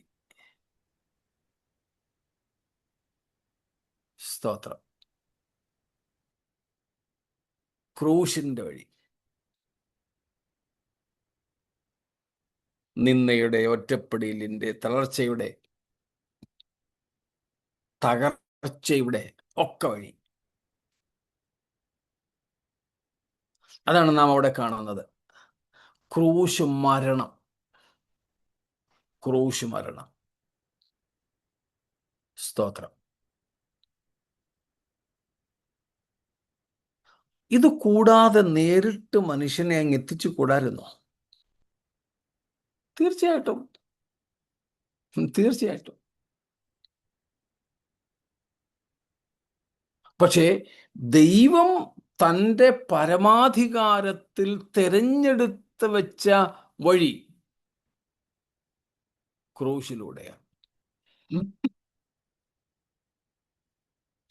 സ്തോത്രം. ക്രൂശിന്റെ വഴി. നിന്ദയുടെ, ഒറ്റപ്പെടലിന്റെ, തളർച്ചയുടെ, തകർച്ചയുടെ ഒക്കെ വഴി. അതാണ് നാം അവിടെ കാണുന്നത്. ക്രൂശ് മരണം. ക്രൂശ് മരണം. സ്തോത്രം. ഇത് കൂടാതെ നേരിട്ട് മനുഷ്യനെ അങ്ങ് എത്തിച്ചു കൂടായിരുന്നോ? തീർച്ചയായിട്ടും. തീർച്ചയായിട്ടും. പക്ഷേ ദൈവം തൻ്റെ പരമാധികാരത്തിൽ തിരഞ്ഞെടുത്ത് വെച്ച വഴി ക്രൂശിലൂടെയാണ്.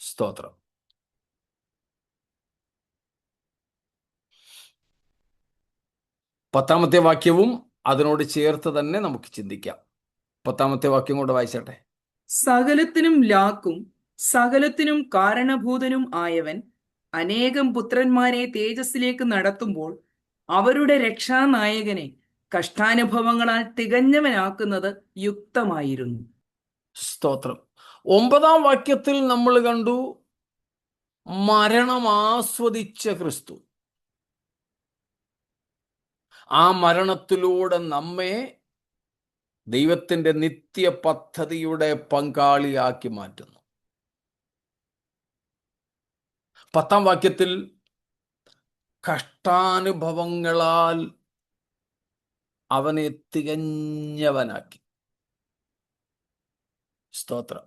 സ്തോത്രം. പത്താമത്തെ വാക്യവും അതിനോട് ചേർത്ത് തന്നെ നമുക്ക് ചിന്തിക്കാം. 10ാമത്തെ വാക്യം കൊണ്ട് വായിച്ചട്ടെ. സകലത്തിനും ലാക്കും സകലത്തിനും കാരണഭൂതനും ആയവൻ അനേകം പുത്രന്മാരെ തേജസ്സിലേക്ക് നടത്തുമ്പോൾ അവരുടെ രക്ഷാനായകനെ കഷ്ടാനുഭവങ്ങളാൽ തികഞ്ഞവനാക്കുന്നത് യുക്തമായിരുന്നു. സ്തോത്രം. 9ാം വാക്യത്തിൽ നമ്മൾ കണ്ടു മരണം ആസ്വദിച്ച ക്രിസ്തു ആ മരണത്തിലൂടെ നമ്മെ ദൈവത്തിൻ്റെ നിത്യ പദ്ധതിയുടെ പങ്കാളിയാക്കി മാറ്റുന്നു. 10-ാം വാക്യത്തിൽ കഷ്ടാനുഭവങ്ങളാൽ അവനെ തികഞ്ഞവനാക്കി. സ്തോത്രം.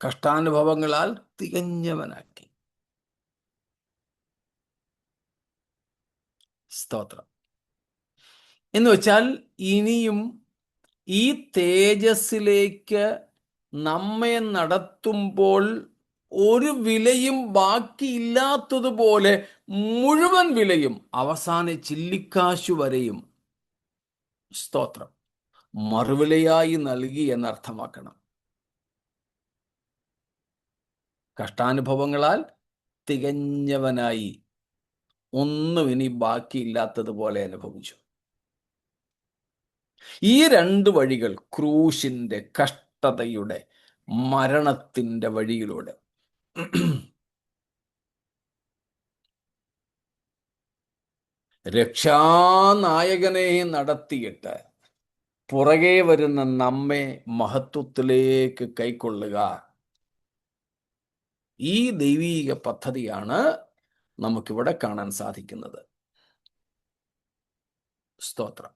കഷ്ടാനുഭവങ്ങളാൽ തികഞ്ഞവനാക്കി. സ്തോത്രം. എന്ന് വെച്ചാൽ ഇനിയും ഈ തേജസ്സിലേക്ക് നമ്മെ നടത്തുമ്പോൾ ഒരു വിലയും ബാക്കിയില്ലാത്തതുപോലെ മുഴുവൻ വിലയും അവസാന ചില്ലിക്കാശു വരെയും, സ്തോത്രം, മറുവിലയായി നൽകി എന്നർത്ഥമാക്കണം. കഷ്ടാനുഭവങ്ങളാൽ തികഞ്ഞവനായി ഒന്നും ഇനി ബാക്കിയില്ലാത്തതുപോലെ അനുഭവിച്ചു. ഈ 2 വഴികൾ, ക്രൂശിന്റെ, കഷ്ടതയുടെ, മരണത്തിന്റെ വഴിയിലൂടെ രക്ഷാനായകനെ നടത്തിയിട്ട് പുറകെ വരുന്ന നമ്മെ മഹത്വത്തിലേക്ക് കൈക്കൊള്ളുക, ഈ ദൈവീക പദ്ധതിയാണ് നമുക്കിവിടെ കാണാൻ സാധിക്കുന്നത്. സ്തോത്രം.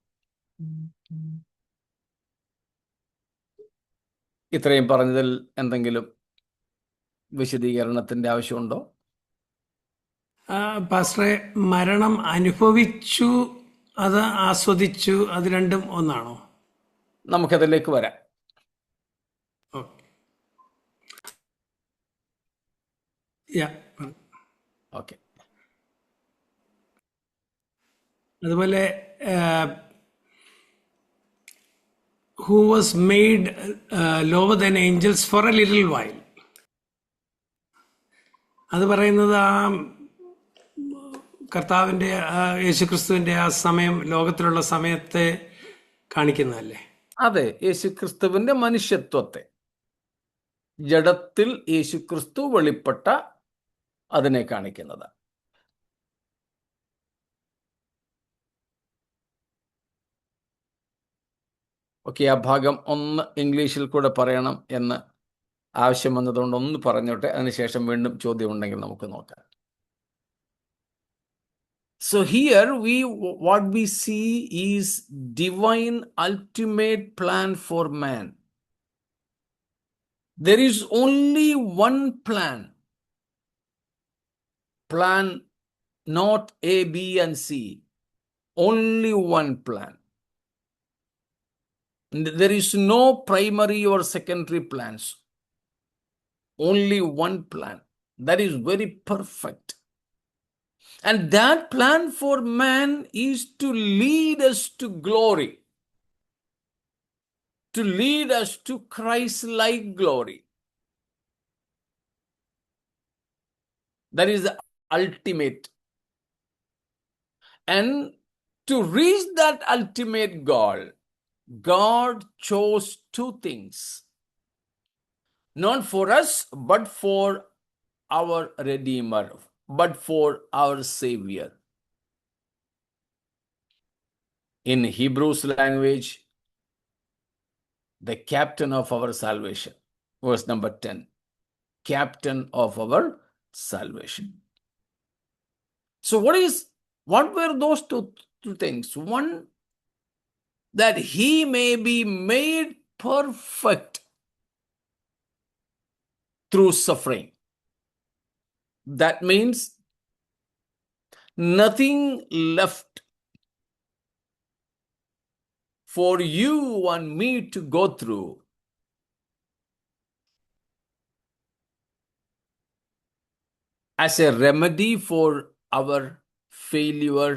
ഇത്രയും പറഞ്ഞതിൽ എന്തെങ്കിലും വിശദീകരണത്തിന്റെ ആവശ്യമുണ്ടോ? പാസ്റ്ററെ, മരണം അനുഭവിച്ചു, അത് ആസ്വദിച്ചു, അത് രണ്ടും ഒന്നാണോ? നമുക്കതിലേക്ക് വരാം. ഓക്കെ. അതുപോലെ who was made lower than angels for a little while, അത് പറയുന്നത് ആ കർത്താവിൻ്റെ യേശുക്രിസ്തുവിൻ്റെ ആ സമയം, ലോകത്തിലുള്ള സമയത്തെ കാണിക്കുന്നതല്ലേ? അതെ, യേശുക്രിസ്തുവിന്റെ മനുഷ്യത്വത്തെ, ജഡത്തിൽ യേശുക്രിസ്തു വെളിപ്പെട്ട അതിനെ കാണിക്കുന്നത്. ഓക്കെ, ആ ഭാഗം ഒന്ന് ഇംഗ്ലീഷിൽ കൂടെ പറയണം എന്ന് ആവശ്യം വന്നതുകൊണ്ട് ഒന്ന് പറഞ്ഞോട്ടെ, അതിനുശേഷം വീണ്ടും ചോദ്യം ഉണ്ടെങ്കിൽ നമുക്ക് നോക്കാം. So here what we see is divine ultimate plan for man. There is only one plan. Plan not A, B and C. Only one plan. There is no primary or secondary plans. Only one plan. That is very perfect. And that plan for man is to lead us to glory, to lead us to Christ-like glory. That is the ultimate. And to reach that ultimate goal, God chose 2 things. Not for us, but for our Redeemer, but for our Savior. In Hebrew's language, the captain of our salvation. Verse number 10. Captain of our salvation. So what were those two things? One, that he may be made perfect through suffering. That means nothing left for you and me to go through as a remedy for our failure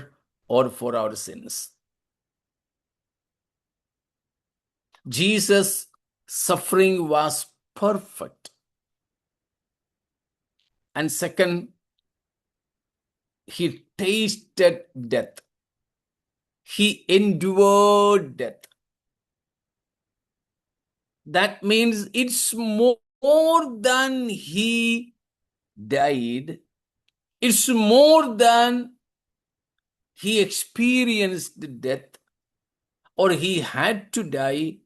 or for our sins. Jesus' suffering was perfect. And second, he tasted death. He endured death. That means it's more than he died, it's more than he experienced death or he had to die.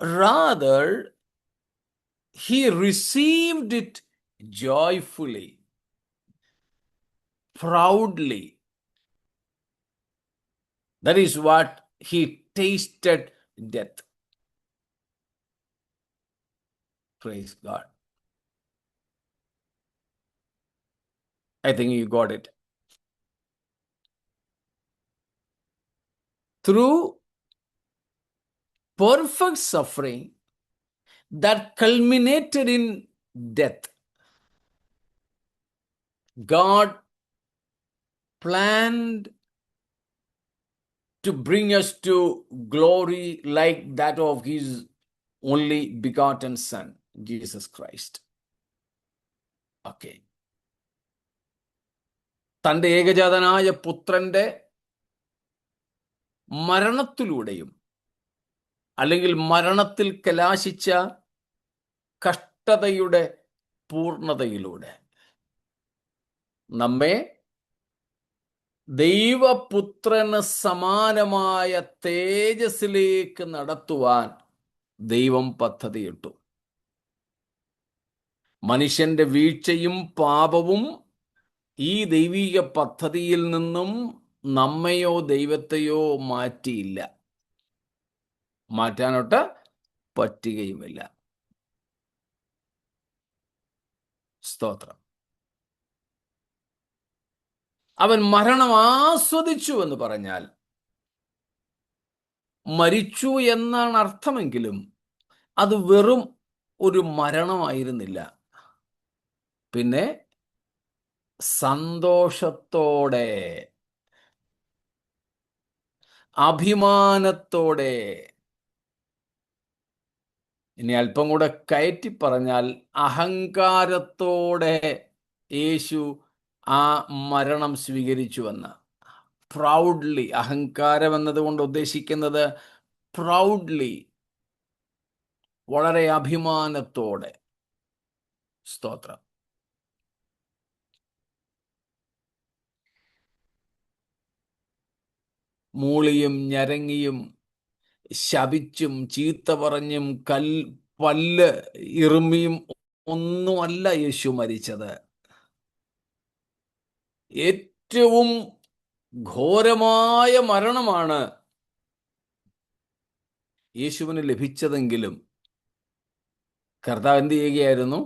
Rather, he received it joyfully, proudly. That is what he tasted death. Praise God. I think you got it. Through perfect suffering that culminated in death, God planned to bring us to glory like that of his only begotten Son, Jesus Christ. Okay. തൻ്റെ ഏകജാതനായ പുത്രന്റെ മരണത്തിലൂടെയും അല്ലെങ്കിൽ മരണത്തിൽ കലാശിച്ച കഷ്ടതയുടെ പൂർണ്ണതയിലൂടെ നമ്മെ ദൈവപുത്രന് സമാനമായ തേജസ്സിലേക്ക് നടത്തുവാൻ ദൈവം പദ്ധതിയിട്ടു. മനുഷ്യന്റെ വീഴ്ചയും പാപവും ഈ ദൈവിക പദ്ധതിയിൽ നിന്നും നമ്മയോ ദൈവത്തെയോ മാറ്റിയില്ല, മാറ്റാനൊട്ട് പറ്റുകയുമില്ല. സ്തോത്രം. അവൻ മരണം ആസ്വദിച്ചു എന്ന് പറഞ്ഞാൽ മരിച്ചു എന്നാണ് അർത്ഥമെങ്കിലും അത് വെറും ഒരു മരണമായിരുന്നില്ല. പിന്നെ സന്തോഷത്തോടെ, അഭിമാനത്തോടെ, ഇനി അല്പം കൂടെ കയറ്റി പറഞ്ഞാൽ അഹങ്കാരത്തോടെ യേശു ആ മരണം സ്വീകരിച്ചുവെന്ന്. പ്രൗഡ്ലി, അഹങ്കാരം എന്നതുകൊണ്ട് ഉദ്ദേശിക്കുന്നത് പ്രൗഡ്ലി, വളരെ അഭിമാനത്തോടെ. സ്തോത്രം. മൂളിയും ഞരങ്ങിയും ശപിച്ചും ചീത്ത പറഞ്ഞും പല്ല് ഇറുമിയും ഒന്നുമല്ല യേശു മരിച്ചത്. ഏറ്റവും ഘോരമായ മരണമാണ് യേശുവിന് ലഭിച്ചതെങ്കിലും കർത്താവ് എന്ത് ചെയ്യുകയായിരുന്നു?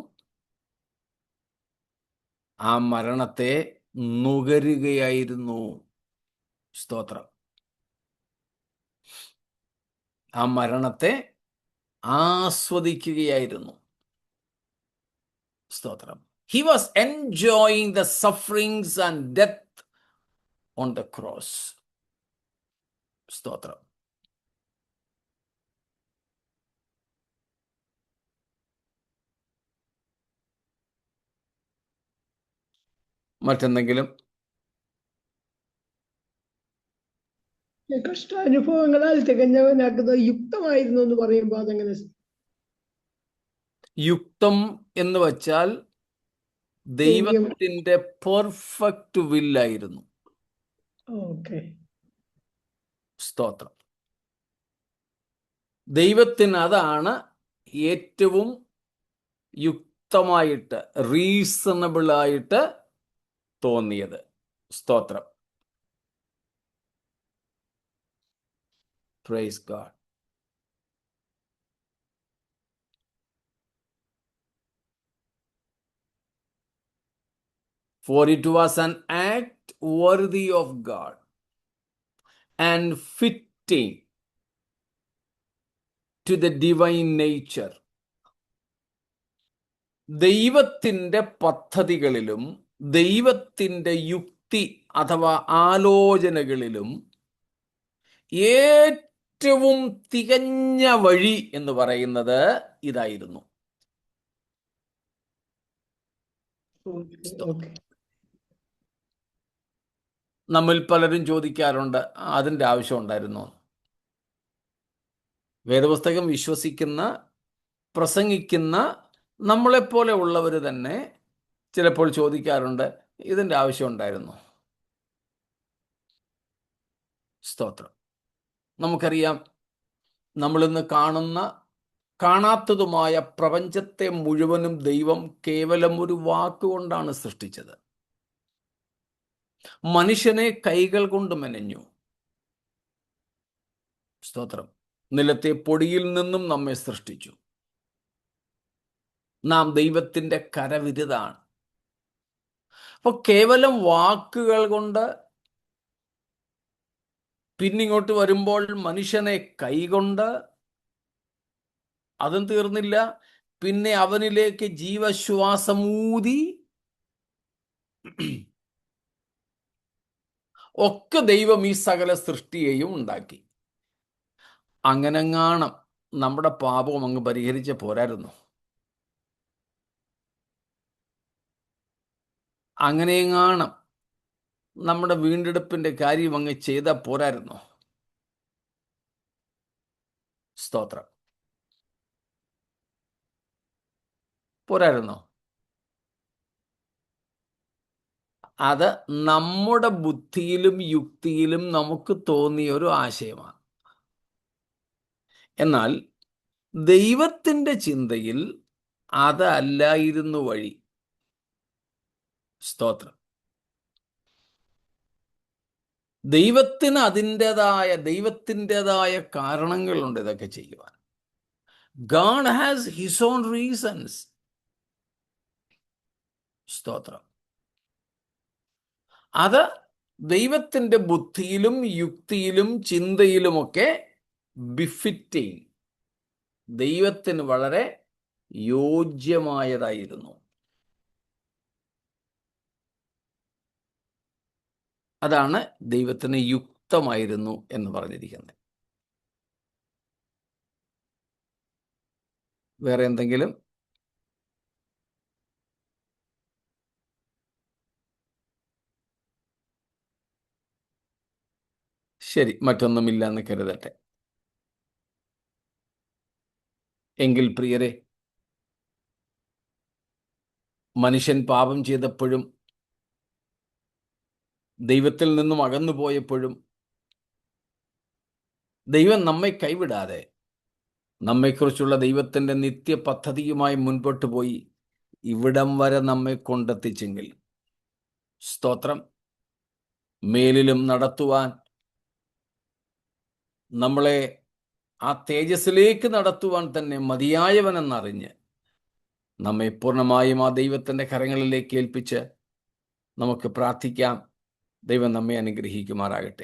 ആ മരണത്തെ നുകരുകയായിരുന്നു. സ്തോത്രം. ആ മരണത്തെ ആസ്വദിക്കുകയായിരുന്നു. സ്തോത്രം. He was enjoying the sufferings and death on the cross. സ്തോത്രം. മറ്റെന്തെങ്കിലും? കഷ്ടാനുഭവങ്ങളാൽ തികഞ്ഞവനാക്കുന്നത് യുക്തമായിരുന്നു എന്ന് പറയുമ്പോൾ അതെങ്ങനെ? യുക്തം എന്ന് വച്ചാൽ ദൈവത്തിന്റെ പെർഫെക്റ്റ് വില്ലായിരുന്നു. ഓക്കെ. സ്തോത്രം. ദൈവത്തിന് അതാണ് ഏറ്റവും യുക്തമായിട്ട്, റീസണബിൾ ആയിട്ട് തോന്നിയത്. സ്തോത്രം. Praise God. For it was an act worthy of God and fitting to the divine nature. ദൈവത്തിൻ്റെ പദ്ധതികളിലും ദൈവത്തിൻ്റെ യുക്തി അഥവാ ആലോചനകളിലും ഏറ്റവും തികഞ്ഞ വഴി എന്ന് പറയുന്നത് ഇതായിരുന്നു. നമ്മിൽ പലരും ചോദിക്കാറുണ്ട്, അതിൻ്റെ ആവശ്യം ഉണ്ടായിരുന്നോ? വേദപുസ്തകം വിശ്വസിക്കുന്ന, പ്രസംഗിക്കുന്ന നമ്മളെപ്പോലെ ഉള്ളവർ തന്നെ ചിലപ്പോൾ ചോദിക്കാറുണ്ട്, ഇതിൻ്റെ ആവശ്യം ഉണ്ടായിരുന്നു? സ്തോത്രം. നമുക്കറിയാം, നമ്മളിന്ന് കാണാത്തതുമായ പ്രപഞ്ചത്തെ മുഴുവനും ദൈവം കേവലം ഒരു വാക്കുകൊണ്ടാണ് സൃഷ്ടിച്ചത്. മനുഷ്യനെ കൈകൾ കൊണ്ട് മെനഞ്ഞു. സ്തോത്രം. നിലത്തെ പൊടിയിൽ നിന്നും നമ്മെ സൃഷ്ടിച്ചു. നാം ദൈവത്തിൻ്റെ കരവിരുതാണ്. അപ്പോൾ കേവലം വാക്കുകൾ കൊണ്ട്, പിന്നിങ്ങോട്ട് വരുമ്പോൾ മനുഷ്യനെ കൈകൊണ്ട്, അതും തീർന്നില്ല, പിന്നെ അവനിലേക്ക് ജീവശ്വാസമൂതി ഒക്കെ ദൈവം ഈ സകല സൃഷ്ടിയെയും ഉണ്ടാക്കി. അങ്ങനെങ്ങാണം നമ്മുടെ പാപം അങ്ങ് പരിഹരിച്ച പോരായിരുന്നു? അങ്ങനെയെങ്ങാണം നമ്മുടെ വീണ്ടെടുപ്പിന്റെ കാര്യം അങ്ങ് ചെയ്ത പോരായിരുന്നു? സ്തോത്രം. പോരായിരുന്നോ? അത് നമ്മുടെ ബുദ്ധിയിലും യുക്തിയിലും നമുക്ക് തോന്നിയ ഒരു ആശയമാണ്. എന്നാൽ ദൈവത്തിൻ്റെ ചിന്തയിൽ അതല്ലായിരുന്നു വഴി. സ്തോത്രം. ദൈവത്തിന് ദൈവത്തിൻ്റെതായ കാരണങ്ങളുണ്ട് ഇതൊക്കെ ചെയ്യുവാൻ. God has his own reasons. സ്തോത്രം. അത് ദൈവത്തിൻ്റെ ബുദ്ധിയിലും യുക്തിയിലും ചിന്തയിലുമൊക്കെ ബിഫിറ്റിങ്, ദൈവത്തിന് വളരെ യോജ്യമായതായിരുന്നു. അതാണ് ദൈവത്തിന് യുക്തമായിരുന്നു എന്ന് പറഞ്ഞിരിക്കുന്നത്. വേറെ എന്തെങ്കിലും? ശരി, മറ്റൊന്നുമില്ല എന്ന് കരുതട്ടെ. എങ്കിൽ പ്രിയരെ, മനുഷ്യൻ പാപം ചെയ്തപ്പോഴും ദൈവത്തിൽ നിന്നും അകന്നു പോയപ്പോഴും ദൈവം നമ്മെ കൈവിടാതെ നമ്മെക്കുറിച്ചുള്ള ദൈവത്തിൻ്റെ നിത്യ പദ്ധതിയുമായി മുൻപോട്ട് പോയി ഇവിടം വരെ നമ്മെ കൊണ്ടെത്തിച്ചെങ്കിൽ, സ്തോത്രം, മേലിലും നടത്തുവാൻ, നമ്മളെ ആ തേജസ്സിലേക്ക് നടത്തുവാൻ തന്നെ മതിയായവനെന്നറിഞ്ഞ് നമ്മെ പൂർണ്ണമായും ആ ദൈവത്തിൻ്റെ കരങ്ങളിലേക്ക് ഏൽപ്പിച്ച് നമുക്ക് പ്രാർത്ഥിക്കാം. ദൈവം നമ്മെ അനുഗ്രഹിക്കുമാറാകട്ടെ.